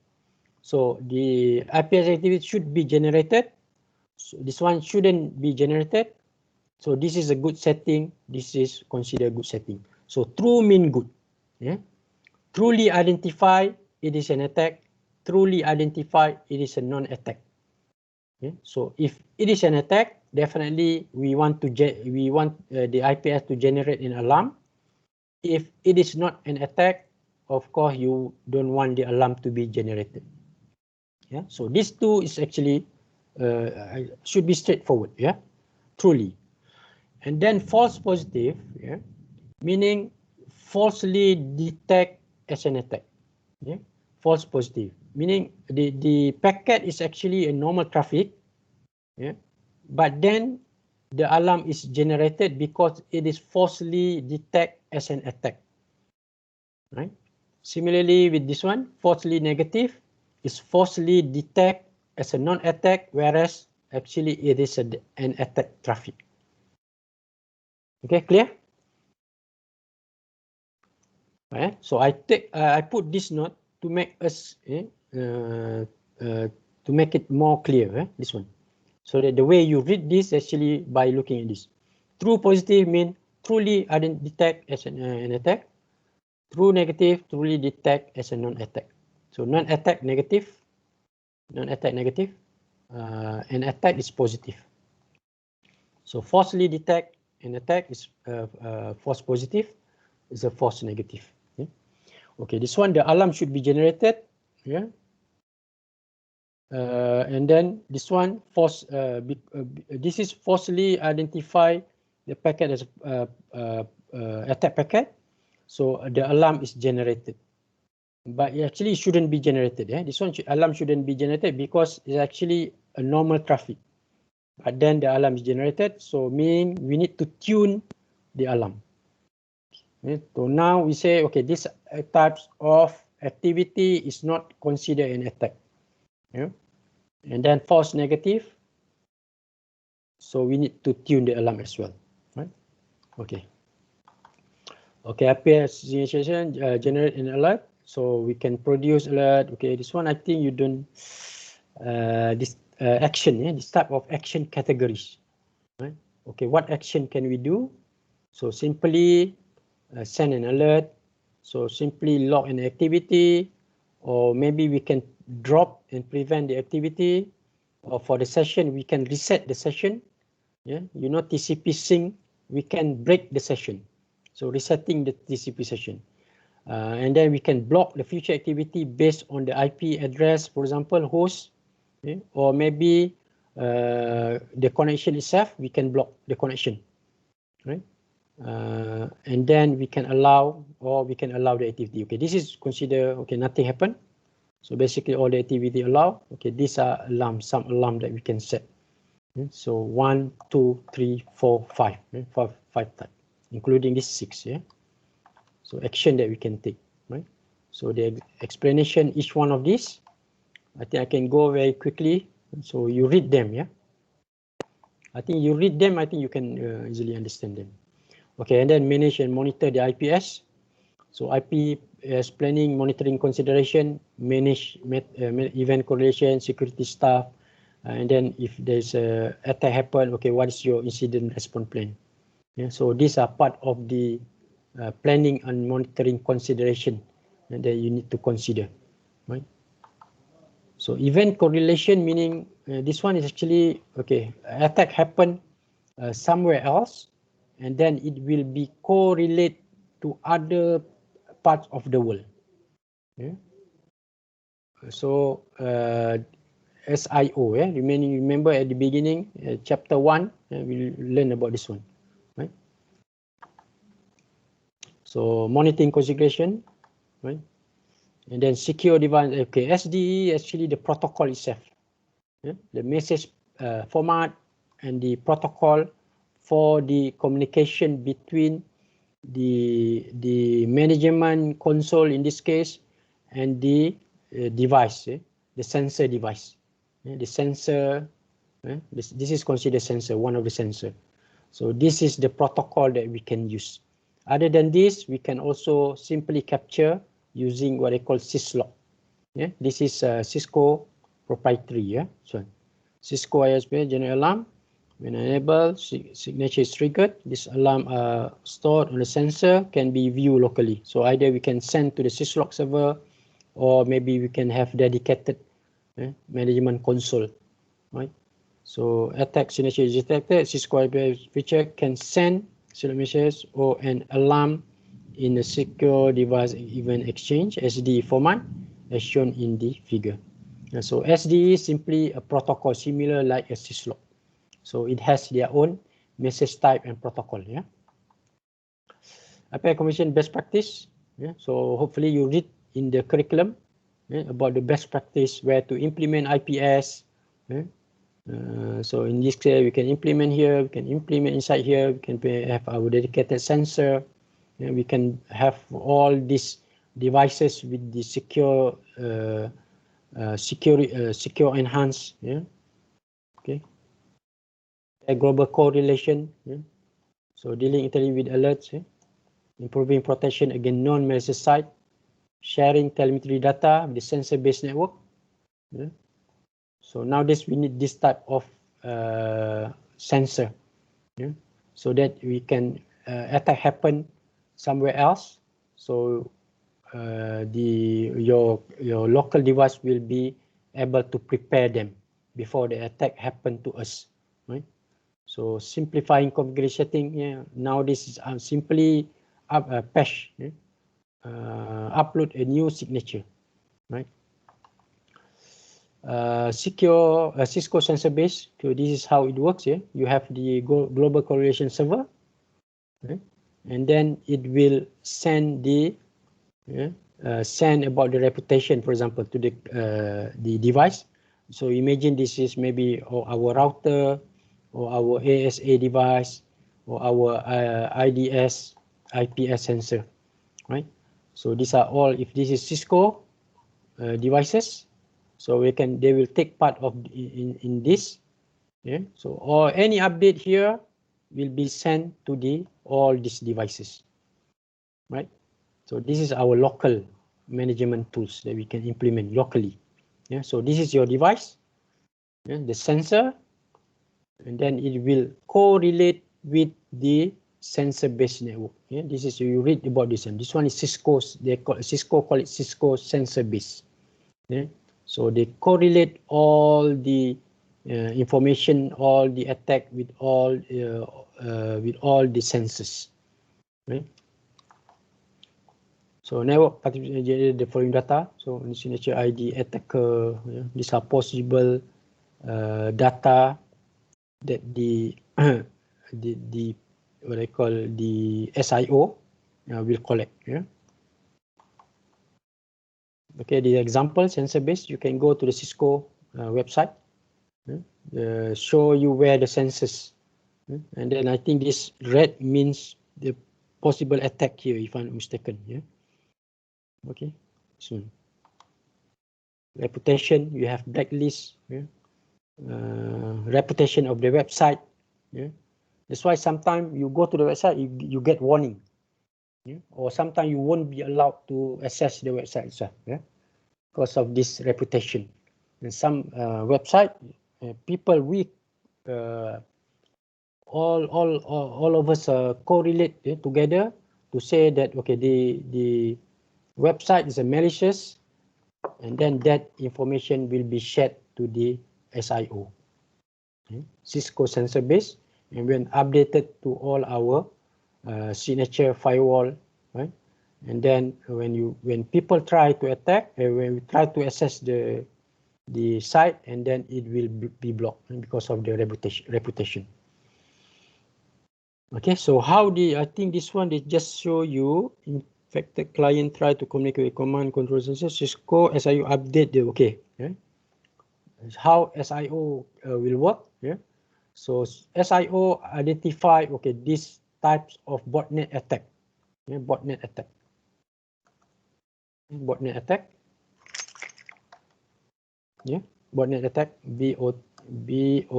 So the IPS activity should be generated. So this one shouldn't be generated. So this is a good setting. This is considered good setting. So true mean good. Yeah. Truly identify it is an attack. Truly identify it is a non-attack. Okay. So if it is an attack, definitely we want the IPS to generate an alarm. If it is not an attack, of course you don't want the alarm to be generated. Yeah. So these two is actually should be straightforward. Yeah. Truly. And then false positive. Yeah. Meaning falsely detect as an attack. Yeah. False positive, meaning the packet is actually a normal traffic. Yeah. But then the alarm is generated because it is falsely detect as an attack. Right. Similarly with this one, falsely negative is falsely detect as a non-attack, whereas actually it is an attack traffic. Okay, clear? Right. So I put this note to make us to make it more clear. This one, so that the way you read this actually by looking at this. True positive mean truly detect as an attack. True negative truly detect as a non-attack. So non-attack negative, non-attack negative, and attack is positive. So falsely detect an attack is false positive, is a false negative. Okay? Okay, this one the alarm should be generated. Yeah. And then this one false. This is falsely identify the packet as attack packet. So the alarm is generated, but it actually shouldn't be generated. Yeah, this one alarm shouldn't be generated because it's actually a normal traffic. But then the alarm is generated, so meaning we need to tune the alarm. Okay, so now we say, okay, this types of activity is not considered an attack. Yeah. And then false negative. So we need to tune the alarm as well. Right? Okay. Okay, IPS initiation generate an alert. So we can produce alert. Okay, this one I think you don't this action, this type of action categories. Right? Okay, what action can we do? So simply send an alert. So simply log an activity, or maybe we can drop and prevent the activity, or for the session we can reset the session. Yeah, you know TCP sync, we can break the session. So resetting the TCP session. And then we can block the future activity based on the IP address, for example, host, okay? Or maybe the connection itself, we can block the connection, right? And then we can allow, or we can allow the activity. Okay, this is consider, okay, nothing happened. So basically all the activity allow. Okay, these are alarms, some alarm that we can set. Okay? So 1, 2, 3, 4, 5, okay? five type, including this 6. Yeah. So action that we can take, right? So the explanation, each one of these, I think I can go very quickly. So you read them, yeah. I think you read them, I think you can easily understand them. Okay, and then manage and monitor the IPS. So IPS planning, monitoring consideration, manage event correlation, security staff, and then if there's a attack happen, okay, what is your incident response plan? Yeah, so these are part of the planning and monitoring consideration that you need to consider, right? So event correlation meaning this one is actually, okay, attack happen somewhere else, and then it will be correlate to other parts of the world. Yeah. So SIO, remember at the beginning, chapter 1, we learn about this one, right? So monitoring configuration, right? And then secure device. Okay, SDE actually the protocol itself, yeah? The message format and the protocol for the communication between the management console in this case, and the device, the sensor device. The sensor, this is considered sensor, one of the sensor. So this is the protocol that we can use. Other than this, we can also simply capture using what they call syslog. Yeah, this is Cisco proprietary. Yeah, so Cisco ISP general alarm. When enabled, signature is triggered. This alarm stored on the sensor can be viewed locally. So either we can send to the syslog server, or maybe we can have dedicated management console, right? So attack signature is detected. Cisco IP feature can send syslog messages or an alarm in a secure device event exchange SD format as shown in the figure. So SD is simply a protocol similar like a syslog. So it has their own message type and protocol. Yeah. IPI Commission best practice. Yeah. So hopefully you read in the curriculum about the best practice where to implement IPS. Yeah. So in this case, we can implement here, we can implement inside here, we can have our dedicated sensor. We can have all these devices with the secure enhanced. Yeah. Okay. A global correlation. Yeah. So dealing entirely with alerts. Yeah. Improving protection against non-malicious site. Sharing telemetry data with the sensor-based network. Yeah. So nowadays we need this type of sensor, yeah, so that we can attack happen somewhere else. So your local device will be able to prepare them before the attack happen to us, right? So simplifying configuration setting. Yeah, now this is simply patch, yeah? Upload a new signature, right? Secure Cisco sensor base. So this is how it works. Yeah, you have the global correlation server, right? And then it will send the send about the reputation, for example, to the device. So imagine this is maybe our router, or our ASA device, or our IDS IPS sensor, right? So these are all, if this is Cisco devices, so they will take part of in this. Yeah. So or any update here will be sent to all these devices, right? So this is our local management tools that we can implement locally. Yeah. So this is your device, yeah, the sensor, and then it will correlate with the sensor-based network. Yeah. This is, you read about this one. This one is Cisco's. Cisco call it Cisco sensor-based. Yeah. So they correlate all the information, all the attack with all the sensors, right? So network participants generate the following data. So signature ID, attacker. Yeah, these are possible data that the what I call the SIO will collect. Yeah. Okay, the example sensor based. You can go to the Cisco website. Show you where the sensors, and then I think this red means the possible attack here, if I'm not mistaken. Yeah. Okay. So reputation, you have blacklist. Yeah. Reputation of the website. Yeah. That's why sometimes you go to the website, you get warning. Yeah. Or sometimes you won't be allowed to access the website itself. Yeah. Because of this reputation. And some website, people with all of us correlate together to say that okay, the website is a malicious, and then that information will be shared to the SIO, Cisco sensor base, and when updated to all our signature firewall, right? And then when people try to attack, when we try to access the site, and then it will be blocked because of the reputation. Okay, so I think this one, they just show you infected client try to communicate with command control sensor. Cisco SIO update the okay. Yeah. How SIO will work. Yeah. So SIO identify okay these types of botnet attack. Yeah, botnet attack. Botnet attack. Yeah, botnet attack. B-O-T-N-E-T.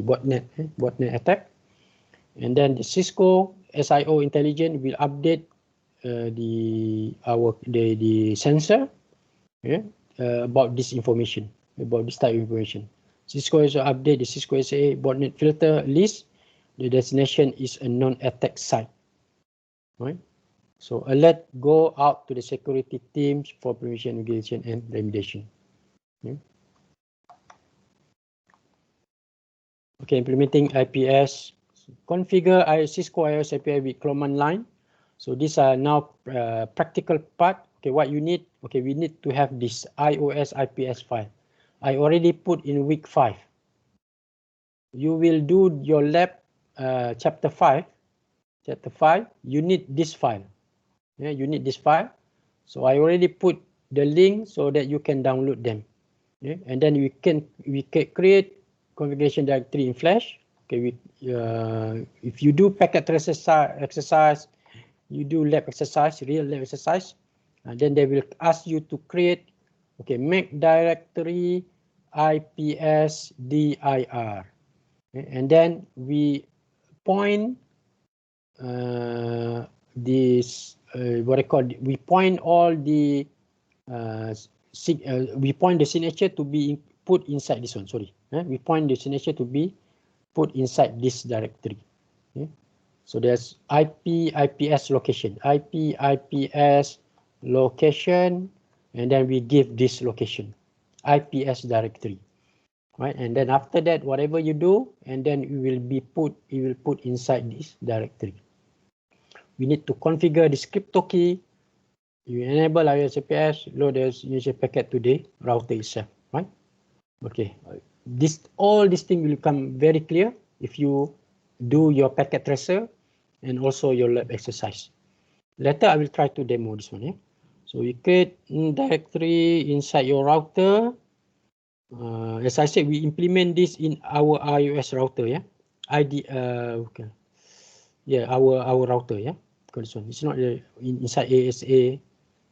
Botnet. Botnet attack. And then the Cisco SIO intelligence will update the sensor, yeah, about this information, about this type of information. Cisco also update the Cisco SA botnet filter list. The destination is a non-attack site, right? So alert go out to the security teams for permission mitigation and remediation. Yeah. Okay, implementing IPS. Configure Cisco IOS API with command line. So these are now practical part. Okay, what you need. Okay, we need to have this iOS IPS file. I already put in week 5. You will do your lab chapter 5. Chapter 5, you need this file. Yeah, you need this file. So I already put the link so that you can download them. Yeah, and then we can create configuration directory in Flash. Okay, if you do packet tracer exercise, you do lab exercise, real lab exercise, and then they will ask you to create, okay, make directory IPS dir, okay, and then we point this what I call, we point all the we point the signature to be put inside this one. Sorry, we point the signature to be put inside this directory. Okay? So there's IPS location, IPS location, and then we give this location, IPS directory, right? And then after that, whatever you do, and then it will put inside this directory. We need to configure the crypto key. You enable iOS APS, load the initial packet to the router itself, right? Okay, all these things will become very clear if you do your packet tracer and also your lab exercise. Later, I will try to demo this one. Yeah? So we create directory inside your router. As I said, we implement this in our iOS router. Yeah, okay. Yeah, our router. Yeah, because this one, it's not inside ASA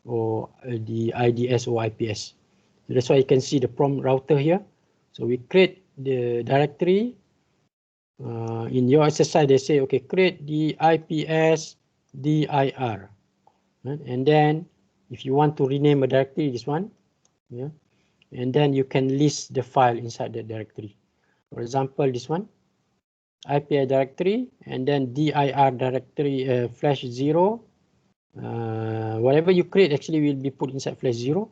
or the IDS or IPS. So that's why you can see the prompt router here. So we create the directory. In your exercise, they say, okay, create the IPS dir. Right? And then if you want to rename a directory, this one, yeah, and then you can list the file inside the directory. For example, this one, IPS directory, and then dir directory flash 0. Whatever you create actually will be put inside flash 0,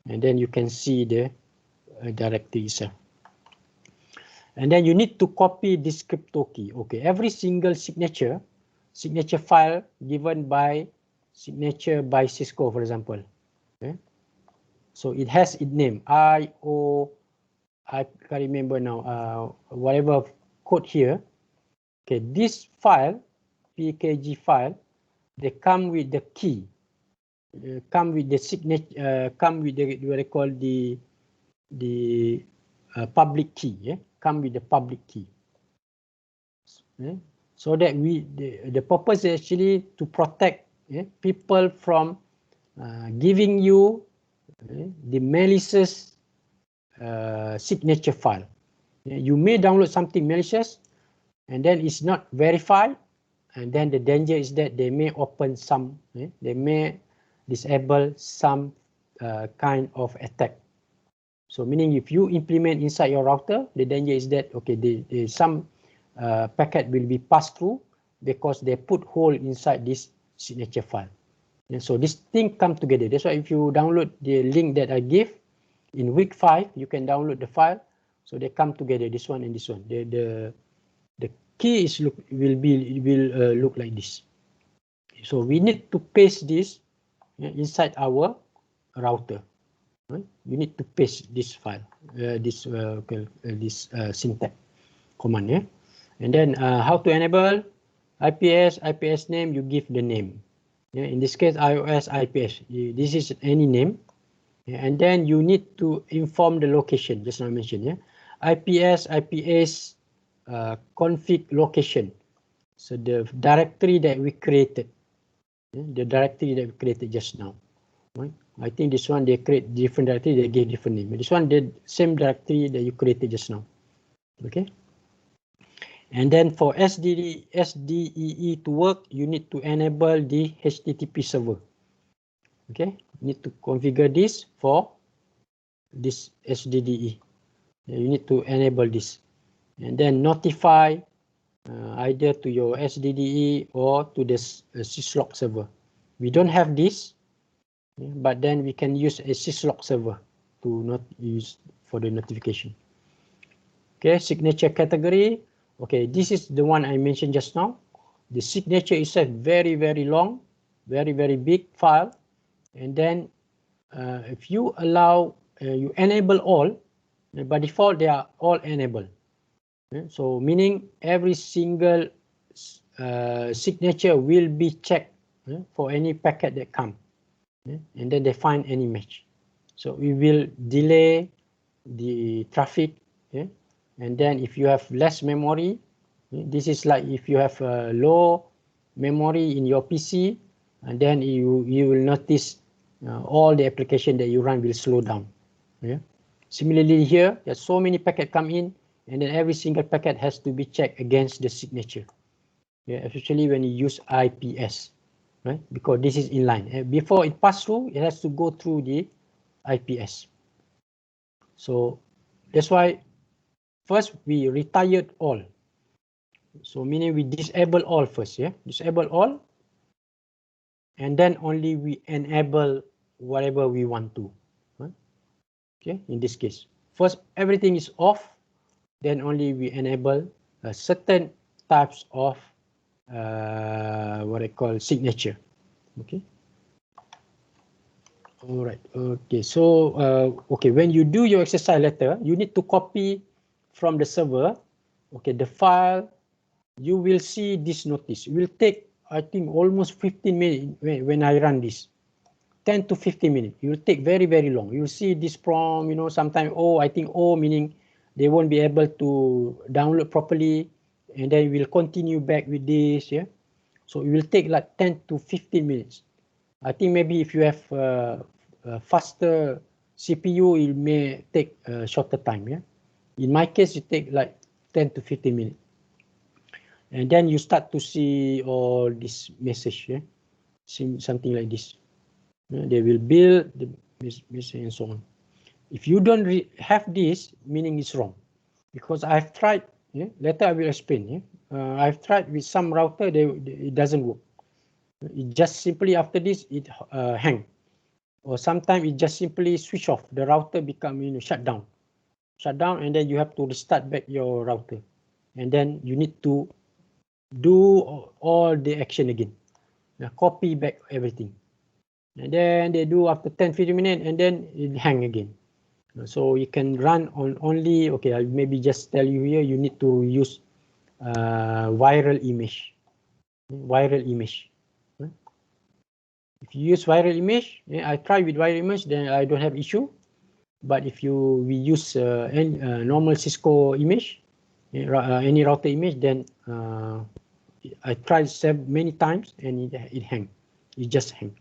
and then you can see the directory itself. And then you need to copy this crypto key. Okay, every single signature file given by signature by Cisco, for example. Okay, so it has its name. I can't remember now. Whatever code here. Okay, this file, PKG file, they come with the key. Come with the signature. Come with the what I call the public key. Yeah, come with the public key. So that the purpose is actually to protect people from giving you the malicious signature file. You may download something malicious and then it's not verified, and then the danger is that they may open some, they may disable some kind of attack. So meaning if you implement inside your router, the danger is that, okay, some packet will be passed through because they put hole inside this signature file. And so this thing come together. That's why if you download the link that I give in week 5, you can download the file. So they come together, this one and this one. The key is will look like this. So we need to paste this inside our router. Right? You need to paste this file, this syntax command. Yeah? And then how to enable IPS name, you give the name. Yeah? In this case, iOS IPS. This is any name. Yeah? And then you need to inform the location, just now I mentioned. Yeah? IPS config location. So the directory that we created. the directory that we created just now. Right? I think this one they create different directory, they give different name. But this one the same directory that you created just now. Okay. And then for SDEE to work, you need to enable the HTTP server. Okay, you need to configure this for this SDDE. You need to enable this, and then notify either to your SDDE or to the syslog server. We don't have this, but then we can use a syslog server to not use for the notification. Okay, signature category. Okay, this is the one I mentioned just now. The signature is a very, very long, very, very big file. And then if you allow, you enable all, by default, they are all enabled. So meaning every single signature will be checked for any packet that come. And then they find any match. So we will delay the traffic. And then if you have less memory, this is like if you have a low memory in your PC, and then you will notice all the application that you run will slow down. Similarly here, there's so many packets come in, and then every single packet has to be checked against the signature. Especially when you use IPS, right? Because this is inline. Before it pass through, it has to go through the IPS. So that's why first we retired all. So meaning we disable all first, disable all, and then only we enable whatever we want to. Okay, in this case, first everything is off, then only we enable certain types of what I call signature. Okay. All right. Okay. So okay, when you do your exercise letter, you need to copy from the server. Okay, the file. You will see this notice. It will take, I think, almost 15 minutes when I run this. 10 to 15 minutes. It will take very, very long. You will see this prompt, sometimes, I think meaning they won't be able to download properly, and then we'll continue back with this, So it will take like 10 to 15 minutes. I think maybe if you have a faster CPU, it may take a shorter time, In my case, it take like 10 to 15 minutes. And then you start to see all this message, something like this. They will build the message and so on. If you don't have this, meaning it's wrong. Because I've tried, later I will explain. I've tried with some router, it doesn't work. It just simply after this, it hang. Or sometimes it just simply switch off. The router become shut down. Shut down, and then you have to restart back your router. And then you need to do all the action again. Copy back everything. And then they do after 10-15 minutes, and then it hang again. So you can run on only, okay, I'll maybe just tell you here, you need to use viral image. Viral image. If you use viral image, I try with viral image, then I don't have issue. But if we use normal Cisco image, any router image, then I tried many times and it hang. It just hang.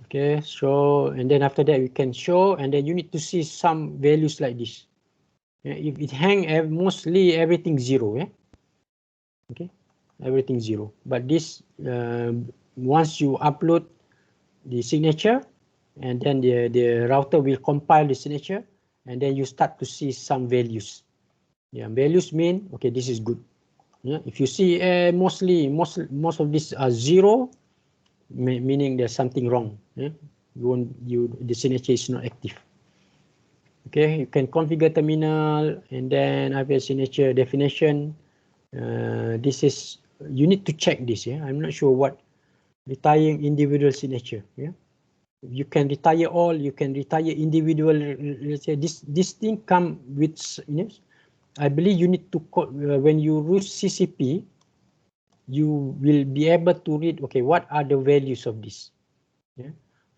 Okay, so and then after that we can show, and then you need to see some values like this. If it hang, mostly everything 0. Okay, everything 0. But this once you upload the signature, and then the router will compile the signature, and then you start to see some values. Values mean okay, this is good. If you see most of these are 0, meaning there's something wrong. The signature is not active. Okay, you can configure terminal, and then IP signature definition. This is, you need to check this. I'm not sure what retiring individual signature. You can retire all, you can retire individual. Let's say this thing come with, I believe you need to when you use CCP, you will be able to read, okay, what are the values of this.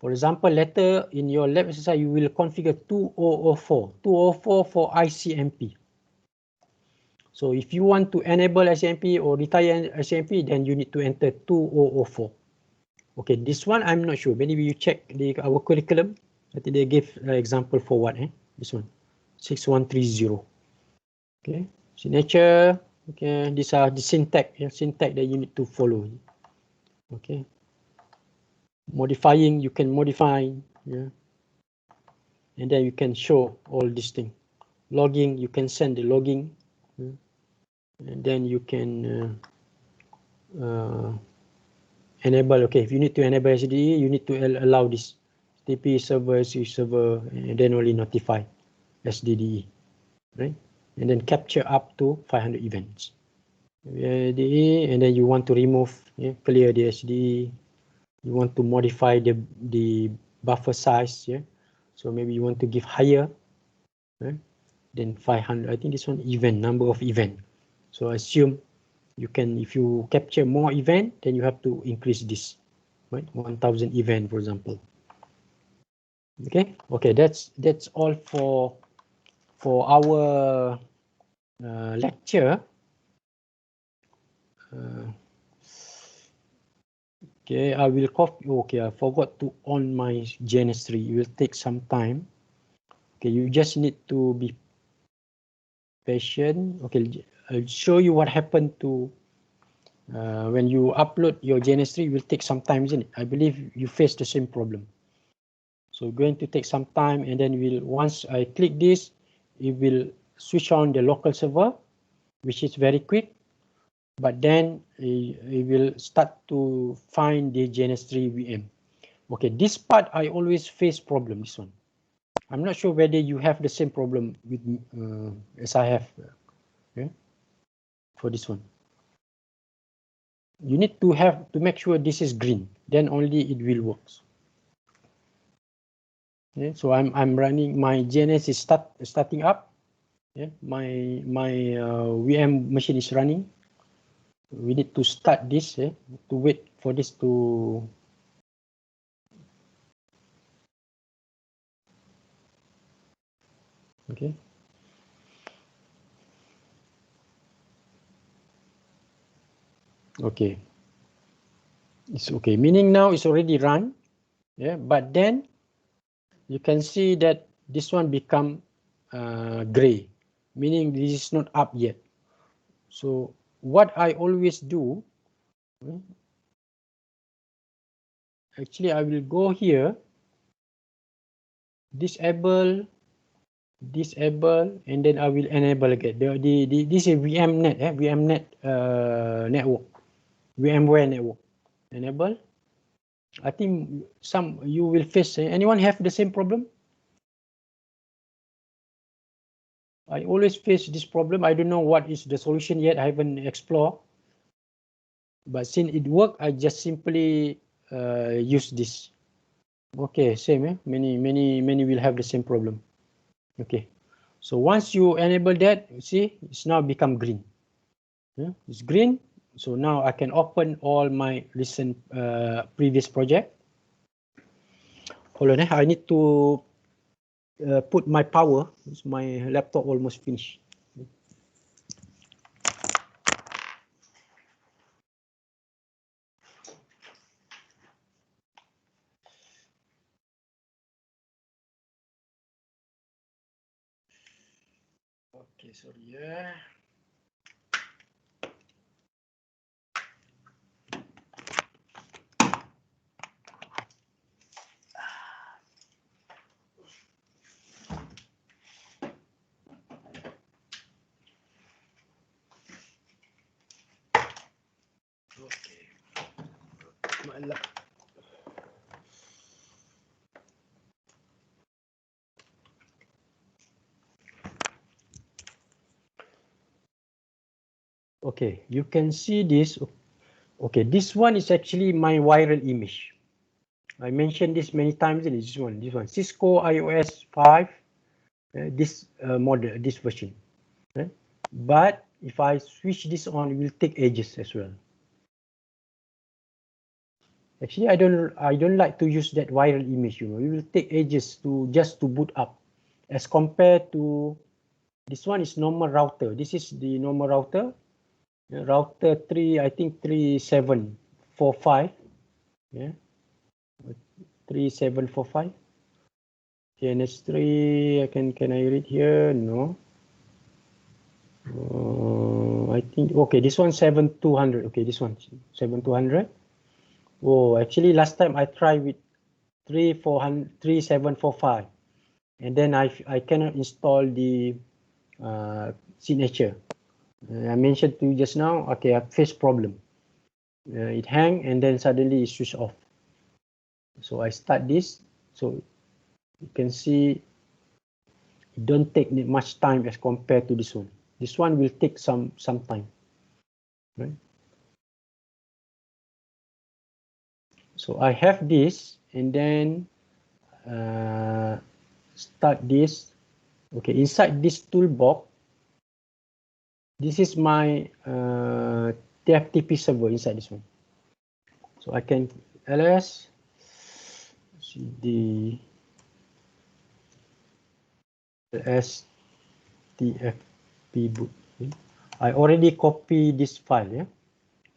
For example, later in your lab exercise, you will configure 2004 for ICMP. So if you want to enable SCMP or retire SCMP, then you need to enter 2004. Okay, this one I'm not sure. Maybe you check our curriculum. I think they gave an example for what? This one, 6130. Okay, signature. Okay, these are the syntax. Syntax that you need to follow. Okay, modifying, you can modify. Yeah, and then you can show all these things. Logging, you can send the logging. And then you can enable. Okay, if you need to enable SDE, you need to allow this TP server, SU server, and then only notify SDDE, right? And then capture up to 500 events. SDE, and then you want to remove, clear the SDE. You want to modify the buffer size, So maybe you want to give higher, right? Then 500. I think this one event, number of event. So assume you can, if you capture more event, then you have to increase this, right? 1000 event, for example. Okay, that's all for our lecture. Okay, I will copy. Okay, I forgot to on my GNS3. It will take some time. Okay, you just need to be patient. Okay, I'll show you what happened to when you upload your GNS3. It will take some time, isn't it? I believe you face the same problem. So going to take some time, and then once I click this, it will switch on the local server, which is very quick. But then it will start to find the GNS3 VM. Okay, this part I always face problem. This one, I'm not sure whether you have the same problem with as I have. For this one, you need to make sure this is green. Then only it will work. Yeah, so I'm running my GNS is starting up. Yeah, my VM machine is running. We need to start this to wait for this to okay. Okay, it's okay, meaning now it's already run. Yeah, but then you can see that this one become gray, meaning this is not up yet. So what I always do, actually I will go here, disable, and then I will enable again. This is VMnet, VMnet network, VMware network. Enable. I think some you will face. Anyone have the same problem? I always face this problem. I don't know what is the solution yet. I haven't explored. But since it worked, I just simply use this. Okay, same. Many will have the same problem. Okay, so once you enable that, you see it's now become green. Yeah, it's green. So now I can open all my recent previous project. Hold on, I need to put my power. My laptop almost finished. Okay, sorry, yeah. Okay. Okay, you can see this. Okay, this one is actually my viral image. I mentioned this many times in this one. Cisco IOS 5, this model, this version. But if I switch this on, it will take ages as well. Actually, I don't like to use that viral image. It will take ages to boot up, as compared to This one is normal router. This is the normal router. Router 3, I think 3745. Yeah, 3745. TNS3, can I read here? No. I think, okay, this one 7200. Okay, this one 7200. Oh, actually last time I tried with 3745, and then I cannot install the signature. I mentioned to you just now, okay, I face problem. It hang and then suddenly it switch off. So I start this. So you can see it don't take much time as compared to this one. This one will take some time, right? So I have this, and then start this. Okay, inside this toolbox, this is my TFTP server inside this one. So I can ls cd ls tfp boot. Okay. I already copy this file. Yeah,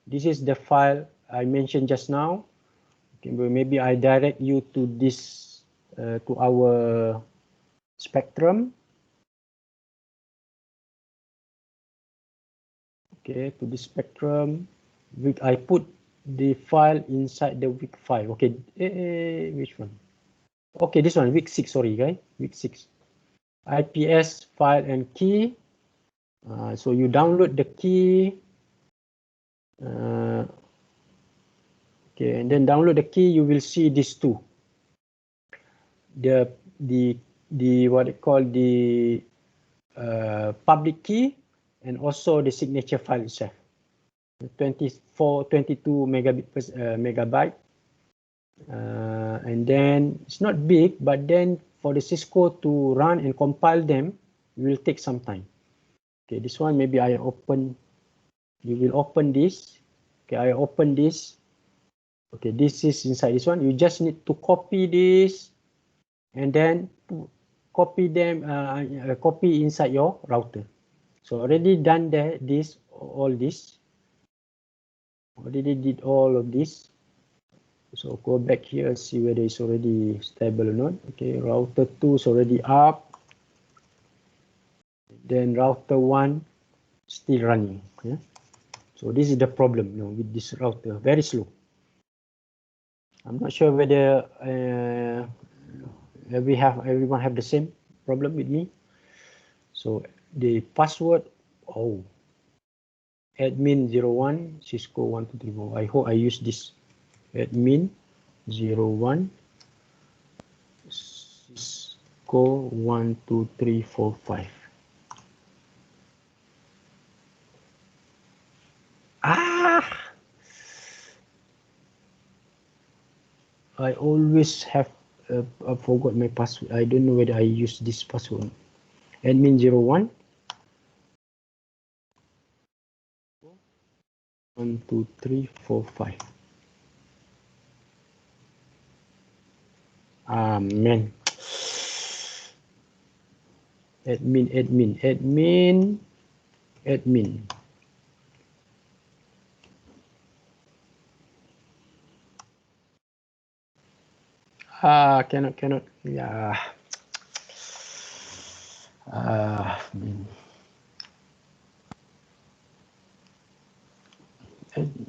this is the file I mentioned just now. Okay, maybe I direct you to this to our Spectrum. Okay, to the Spectrum. I put the file inside the week 5. Okay, which one? Okay, this one, week 6. Sorry, guys, week 6. IPS file and key. So you download the key. Okay, and then download the key. You will see these two. The what they call the public key, and also the signature file itself. 22 megabyte. And then it's not big, but then for the Cisco to run and compile them, it will take some time. Okay, this one maybe I open. You will open this. Okay, I open this. Okay, this is inside this one. You just need to copy this, and then copy them. Copy inside your router. So already done this. Already did all of this. So go back here, see whether it's already stable or not. Okay, router 2 is already up. Then router 1 still running. Yeah? So this is the problem with this router, very slow. I'm not sure whether everyone have the same problem with me. So the password, admin 01 Cisco 1234. I hope I use this admin 01 Cisco 12345. I always have I forgot my password. I don't know whether I use this password. Admin 01 12345. Man. Admin. Cannot. Yeah.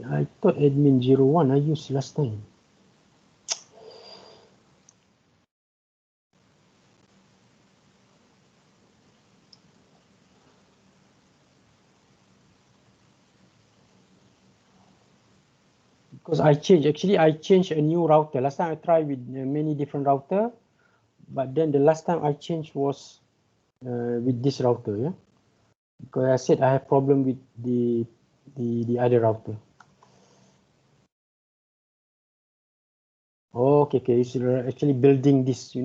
I thought admin 01 I used last time. Because I changed a new router. Last time I tried with many different router, but then the last time I changed was with this router, yeah. Because I said I have problem with the other router. Okay, it's actually building this,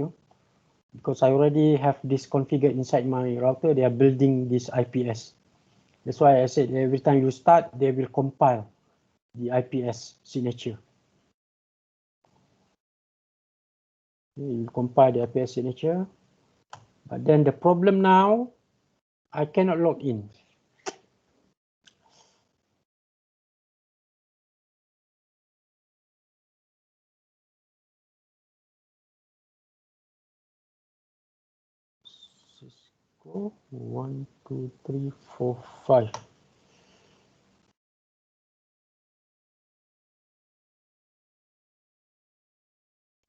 because I already have this configured inside my router. They are building this IPS. That's why I said every time you start, they will compile the IPS signature. You will compile the IPS signature. But then the problem now, I cannot log in. Cisco 1, 2, 3, 4, 5.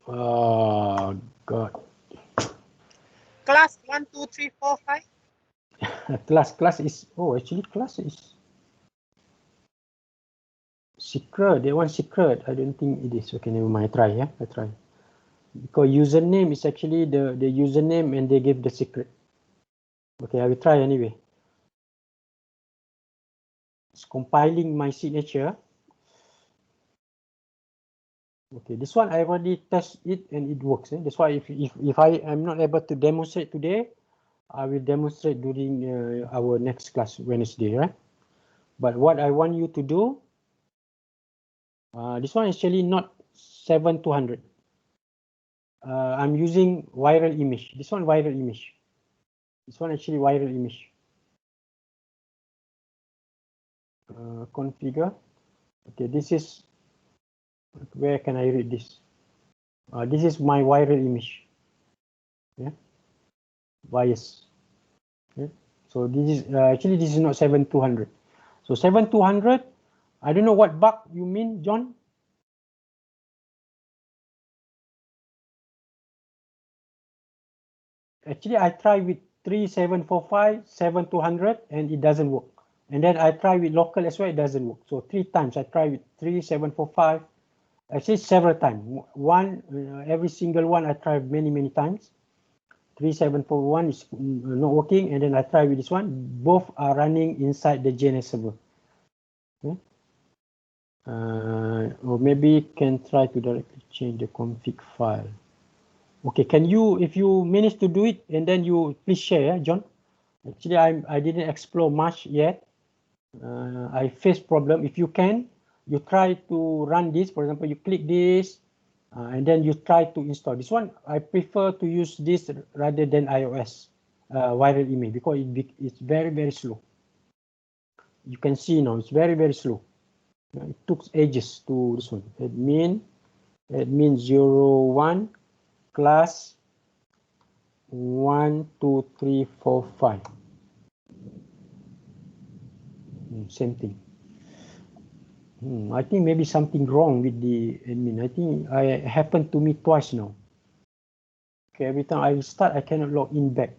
Oh God. Class 1, 2, 3, 4, 5. Class is, oh, actually class is secret. They want secret. I don't think it is. Okay, never mind. I try, yeah, I try. Because username is actually the username and they give the secret. Okay, I will try anyway. It's compiling my signature. Okay, this one I already test it and it works. That's why if I am not able to demonstrate today, I will demonstrate during our next class Wednesday, right? But what I want you to do, this one actually not 7200. I'm using viral image. This one viral image. This one actually viral image. Configure. Okay, this is, where can I read this? This is my viral image. Yeah, bias. Okay. So this is actually this is not 7200. So 7200. I don't know what bug you mean, John. Actually, I try with 3745, 7200, and it doesn't work. And then I try with local as well, it doesn't work. So 3 times I try with 3745. Actually, several times. One, every single one I tried many times. 3741 is not working, and then I try with this one. Both are running inside the JNS server. Okay. Or maybe can try to directly change the config file. Okay, can you, if you manage to do it, and then you please share, John. Actually, I didn't explore much yet. I face problem. If you can, you try to run this. For example, you click this, and then you try to install this one. I prefer to use this rather than iOS viral email because it's very slow. You can see now it's very slow. It took ages to this one. Admin 01 class 1, 2, 3, 4, 5. Same thing. I think maybe something wrong with the admin. I think it happened to me twice now. Okay, every time I start, I cannot log in back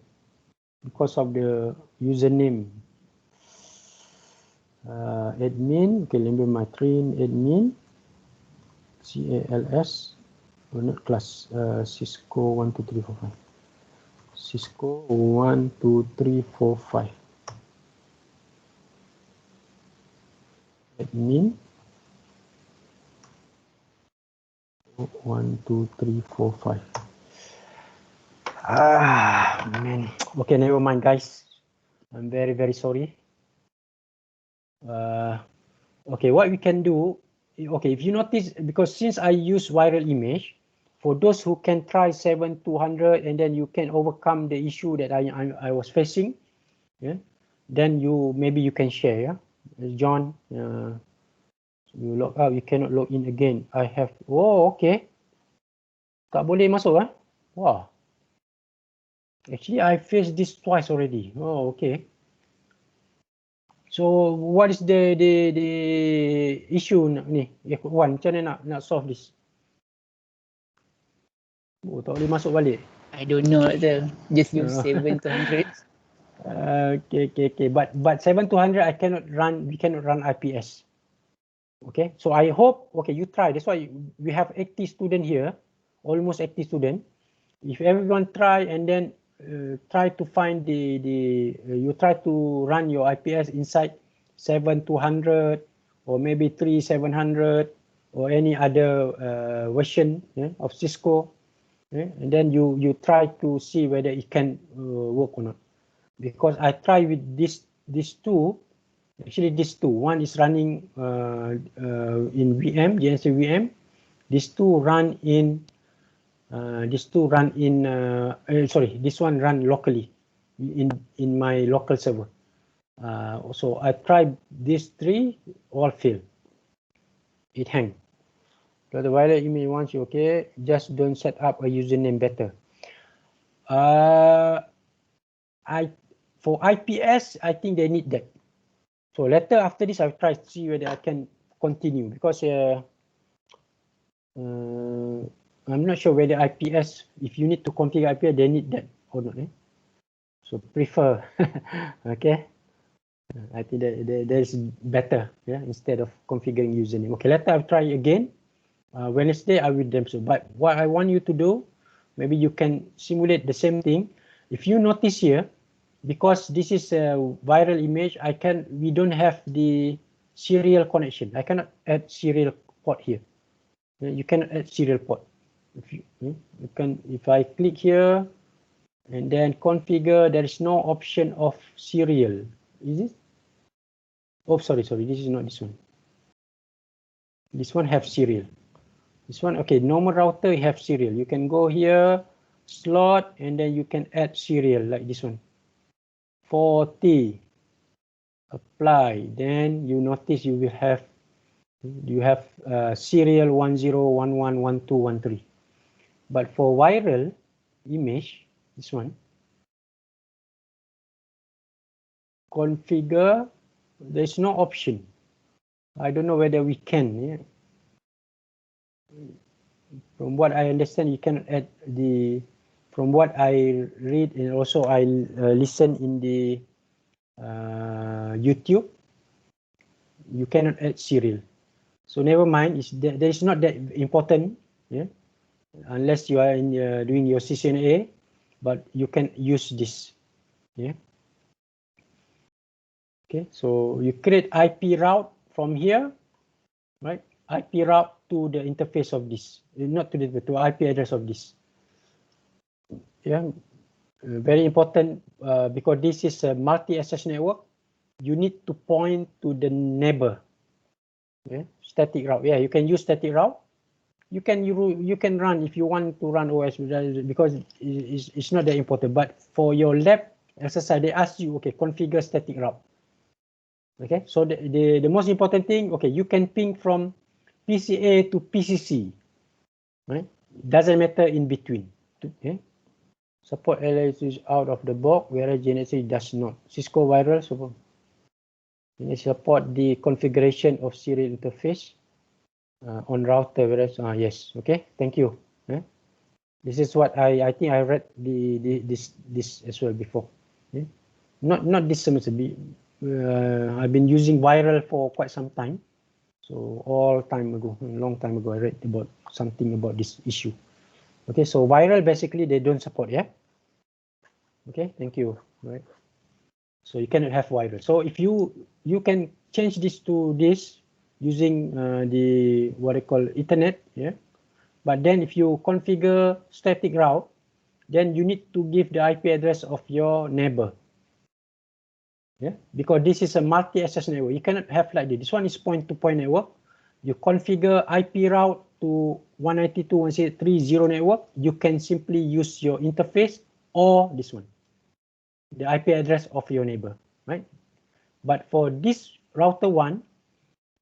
because of the username. Admin, okay, remember my train admin, CALS, not class, Cisco 1, 2, 3, 4, 5. Cisco 1, 2, 3, 4, 5. Admin 1, 2, 3, 4, 5. Man. Okay, never mind, guys. I'm very sorry. Okay, what we can do, okay, if you notice, because since I use viral image, for those who can try 7200 and then you can overcome the issue that I was facing, yeah, then maybe you can share, yeah. John, you log out, you cannot log in again. I have, oh, okay. Tak boleh masuk, eh? Wow. Actually, I faced this twice already. Oh, okay. So what is the issue ni? Wan, macam mana nak solve this? Oh, tak boleh masuk balik. I don't know, sir. Just use 7200. Okay. But 7200 I cannot run. We cannot run IPS. Okay. So I hope. Okay, you try. That's why we have 80 students here, almost 80 students. If everyone try and then try to find you try to run your IPS inside 7200 or maybe 3700 or any other version, yeah, of Cisco, yeah, and then you try to see whether it can work or not. Because I try with these two. Actually, these two. One is running in VM, JNS VM. These two run in. This one run locally. in my local server. So I tried these 3, all fail. It hang. So the wireless email once you okay, just don't set up a username better. For IPS, I think they need that. So later after this, I'll try to see whether I can continue, because I'm not sure whether IPS, if you need to configure IPS, they need that or not. So prefer, okay. I think that is better, yeah, instead of configuring username. Okay, later I'll try again. Wednesday I will demonstrate. But what I want you to do, maybe you can simulate the same thing. If you notice here, because this is a viral image, we don't have the serial connection. I cannot add serial port here. You cannot add serial port. If I click here and then configure, there is no option of serial. Is it? Oh, sorry. This is not this one. This one have serial. This one, okay, normal router have serial. You can go here, slot, and then you can add serial like this one. 40, apply. Then you notice you will have serial 10111213. But for viral image, this one, configure, there's no option. I don't know whether we can. Yeah. From what I understand, you can add from what I read and also I listen in the YouTube, you cannot add serial. So never mind, there is not that important, yeah, unless you are doing your CCNA, but you can use this, yeah. Okay, so you create IP route from here, right? IP route to the interface of this, not to the IP address of this. Yeah, very important because this is a multi-access network. You need to point to the neighbor. Yeah, static route. Yeah, you can use static route. You can run if you want to run OS because it's not that important. But for your lab exercise, they ask you, okay, configure static route. Okay, so the most important thing, okay, you can ping from PCA to PCC. Right? Doesn't matter in between. Okay. Support LS is out of the box, whereas GNS does not. Cisco Viral support. It support the configuration of serial interface on router, whereas yes. Okay, thank you. This is what I think I read this as well before. Okay? Not this semester. I've been using Viral for quite some time. So all time ago, a long time ago, I read about something about this issue. Okay, so Viral basically they don't support, yeah. Okay, thank you. Right. So you cannot have Viral. So if you can change this to this using the what they call Ethernet, yeah. But then if you configure static route, then you need to give the IP address of your neighbor. Yeah, because this is a multi-access network. You cannot have like this. This one is point-to-point network. You configure IP route to 192.168.3.0 network. You can simply use your interface or this one, the IP address of your neighbor, right? But for this router one,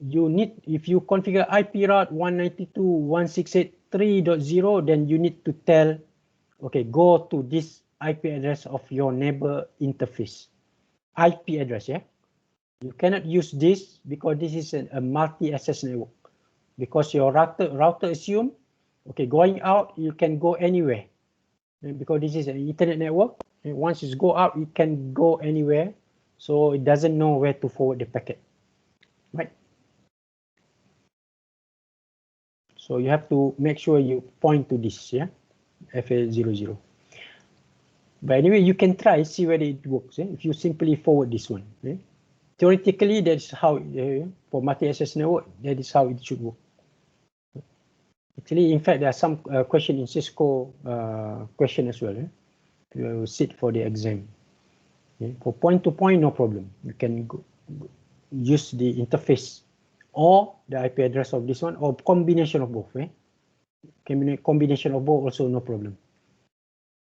you need, if you configure IP route 192.168.3.0, then you need to tell, okay, go to this IP address of your neighbor interface. IP address, yeah. You cannot use this because this is a multi-access network. Because your router assume, okay, going out you can go anywhere, and because this is an Ethernet network. And once it go out, it can go anywhere, so it doesn't know where to forward the packet, right? So you have to make sure you point to this, yeah, FA00. But anyway, you can try, see whether it works. If you simply forward this one. Theoretically, that's how, for multi-access network, that is how it should work. Actually, in fact, there are some question in Cisco question as well. You sit for the exam. For point-to-point, no problem. You can use the interface or the IP address of this one, or combination of both. Combination of both also no problem.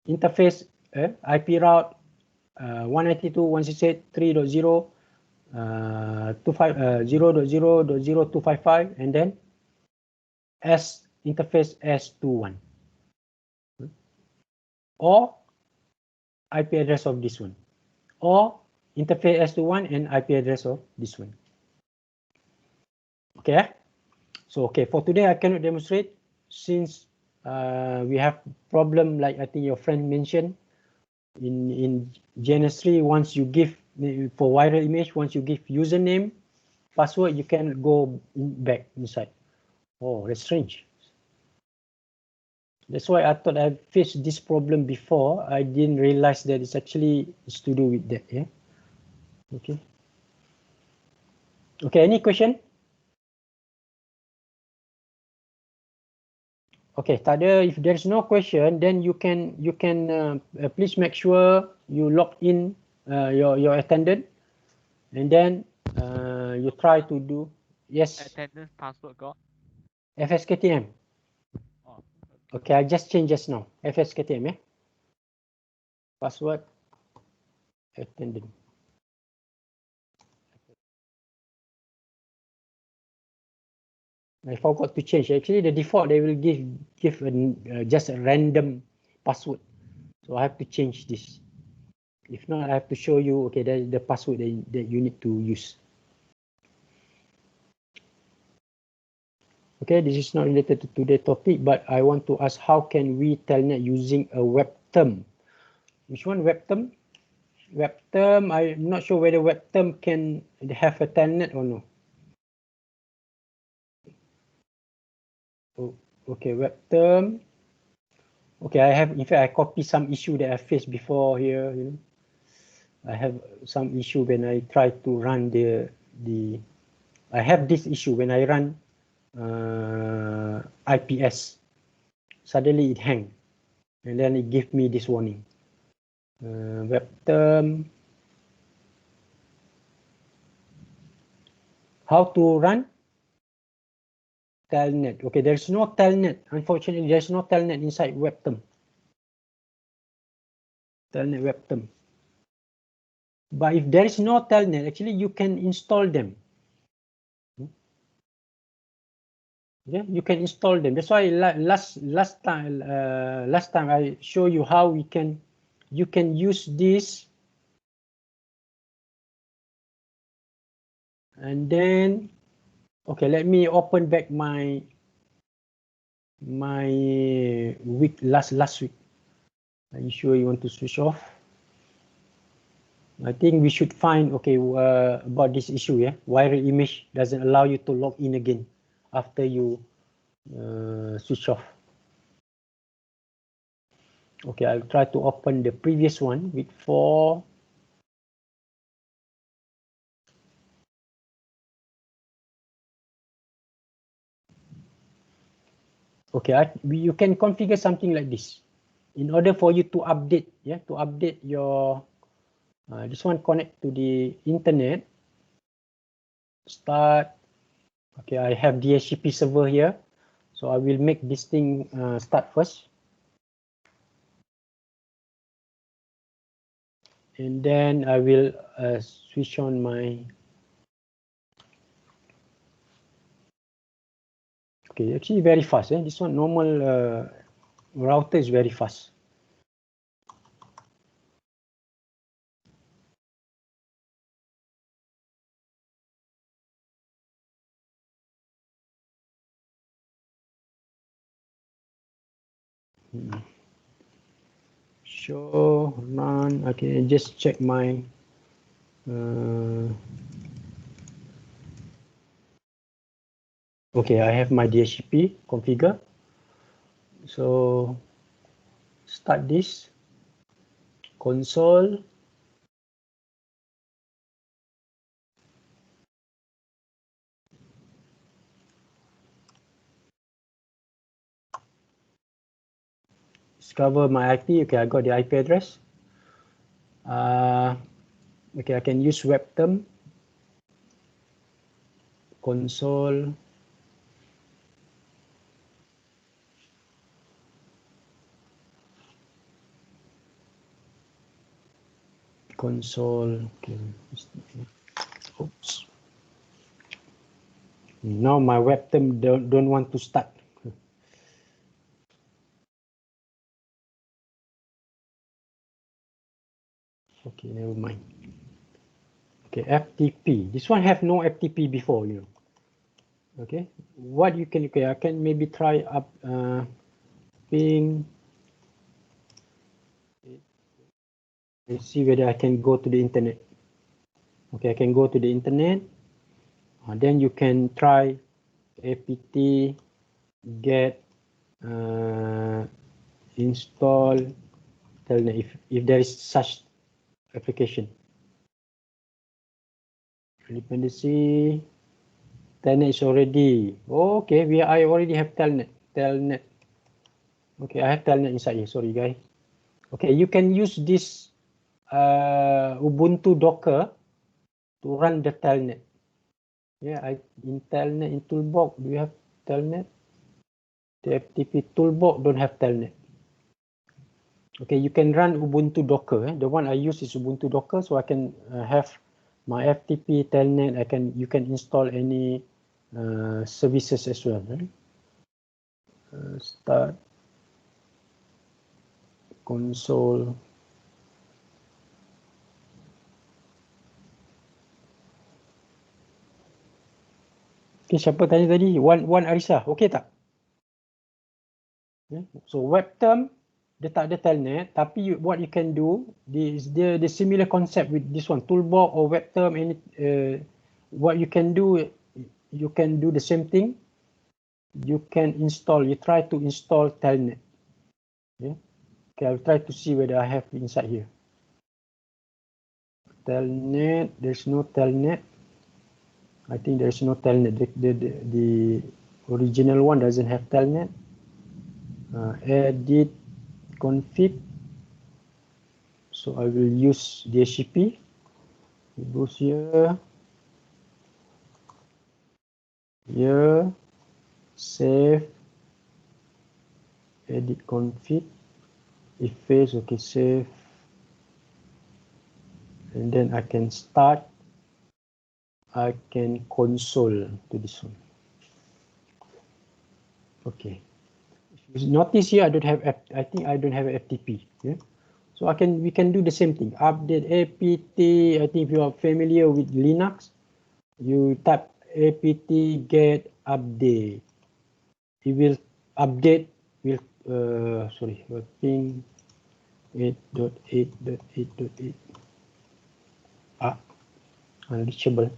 Interface, IP route, 192.168.3.0 0.0.0.255 and then S interface S21 or IP address of this one or interface S21 and IP address of this one. Okay. So okay, for today I cannot demonstrate since we have problem like I think your friend mentioned in GNS3. Once you give for viral image, once you give username, password, you can go back inside. Oh, that's strange. That's why I thought I faced this problem before. I didn't realize that it's actually to do with that. Yeah. Okay. Okay. Any question? Okay, tak ada. If there's no question, then you can please make sure you log in your attendant, and then you try to do yes. Attendance password got. FSKTM. Oh. Okay, I just changed just now. FSKTM, yeah. Password attendant. I forgot to change. Actually, the default they will give just a random password. So I have to change this. If not, I have to show you. Okay, the password that you need to use. Okay, this is not related to today's topic, but I want to ask how can we telnet using a web term? Which one web term? Web term. I'm not sure whether web term can have a telnet or no. Oh, okay, web term. Okay, I have, in fact, I copy some issue that I faced before here. You know, I have some issue when I try to run I have this issue when I run IPS. Suddenly it hang, and then it give me this warning. Web term. How to run? Telnet. Okay, there's no telnet. Unfortunately, there's no telnet inside web term. Telnet web term. But if there is no telnet, actually you can install them. Yeah, you can install them. That's why last time I show you how you can use this, and then okay, let me open back my week last week. Are you sure you want to switch off? I think we should find okay about this issue. Yeah, viral image doesn't allow you to log in again after you switch off. Okay, I'll try to open the previous one with 4. Okay, you can configure something like this. In order for you to update, to update your this one, connect to the internet. Start. Okay, I have DHCP server here, so I will make this thing start first, and then I will switch on my. Okay, actually very fast. This one normal router is very fast. Show run. Okay, just check my okay, I have my DHCP configure. So start this console. Discover my IP. Okay, I got the IP address. Okay, I can use web term. Console. console. Okay. Oops. Now my webcam don't want to start. Okay, never mind. Okay, FTP. This one have no FTP before, you know. Okay, what you can, okay, I can maybe try up ping. Let's see whether I can go to the internet. Okay, I can go to the internet. Then you can try apt get install telnet if there is such application. Dependency telnet is already okay. I already have telnet. Okay, I have telnet inside here. Sorry, guys. Okay, you can use this Ubuntu Docker to run the telnet. Yeah, in telnet in toolbox. Do you have telnet? The FTP toolbox don't have telnet. Okay, you can run Ubuntu Docker. The one I use is Ubuntu Docker, so I can have my FTP telnet. You can install any services as well. Right? Start console. Okay, siapa tanya tadi? Wan Arisa, okay tak? Okay. So webterm dia tak ada telnet, tapi what you can do is the similar concept with this one toolbox or webterm. What you can do the same thing. You can install. You try to install telnet. Okay, I'll try to see whether I have inside here. Telnet. There's no telnet. I think there's no telnet. The original one doesn't have telnet. Edit config. So I will use DHCP. It goes here. Here. Save. Edit config. If fails, okay, save. And then I can start. I can console to this one. Okay. Notice here I think I don't have FTP. Yeah? So we can do the same thing. Update apt. I think if you are familiar with Linux, you type apt get update. It will update with ping 8.8.8.8. Unreachable.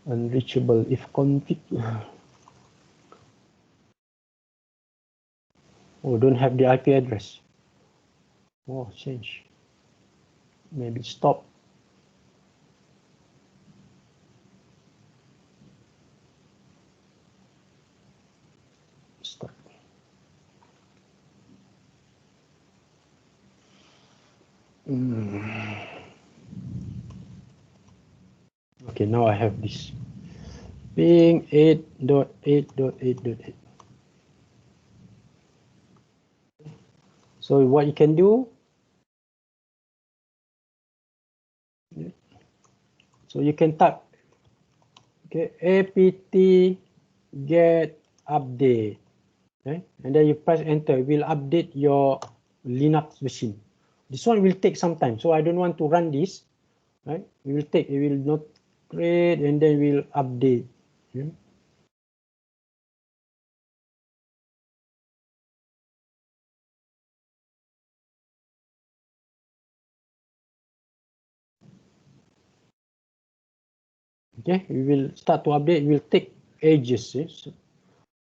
Unreachable if config. Oh, don't have the IP address. Oh, change. Maybe stop. Stop. Okay, now I have this. Ping 8.8.8.8. So what you can do, so you can type, okay, apt get update, okay, and then you press enter. It will update your Linux machine. This one will take some time, so I don't want to run this. Right? It will not create, and then we'll update. Okay. Okay, we will start to update. It will take ages.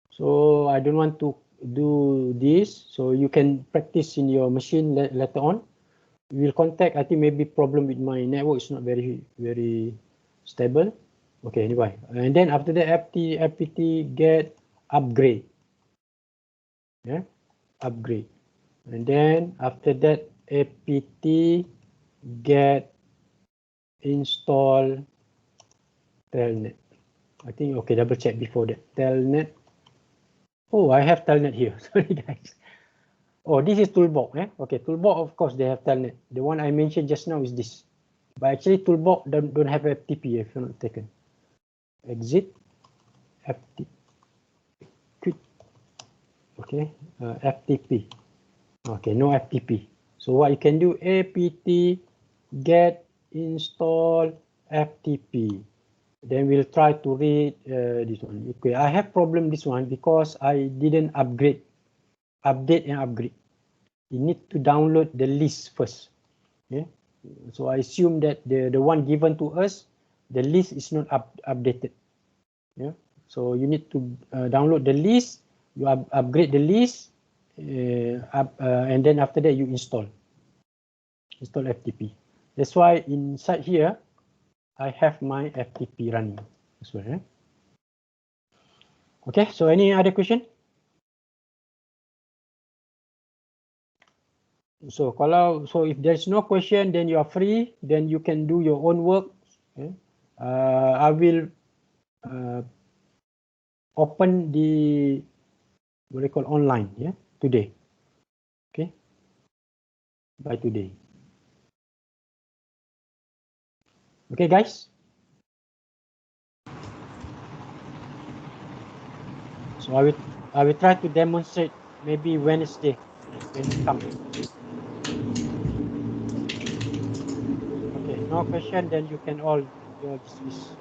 So I don't want to do this. So you can practice in your machine later on. We will contact. I think maybe problem with my network is not very stable. Okay, anyway, and then after that, apt get upgrade. Yeah, upgrade, and then after that, apt get install telnet. I think, okay, double check before that. Telnet. Oh, I have Telnet here. Sorry, guys. Oh, this is Toolbox. Okay, Toolbox, of course, they have Telnet. The one I mentioned just now is this. But actually, Toolbox don't have FTP if you're not taken. Exit. FTP. Quit. Okay, FTP. Okay, no FTP. So what you can do, apt get install FTP. Then we'll try to read this one. Okay, I have problem this one because I didn't update and upgrade. You need to download the list first. Okay, so I assume that the one given to us, the list is not updated. Yeah, so you need to download the list, you upgrade the list, and then after that you install FTP. That's why inside here I have my FTP running as well. Okay, so any other question? So if there's no question, then you are free, then you can do your own work. Okay? I will open the what they call online, today. Okay, by today. Okay, guys. So I will try to demonstrate maybe Wednesday when it comes. Okay, no question, then you can all dismiss.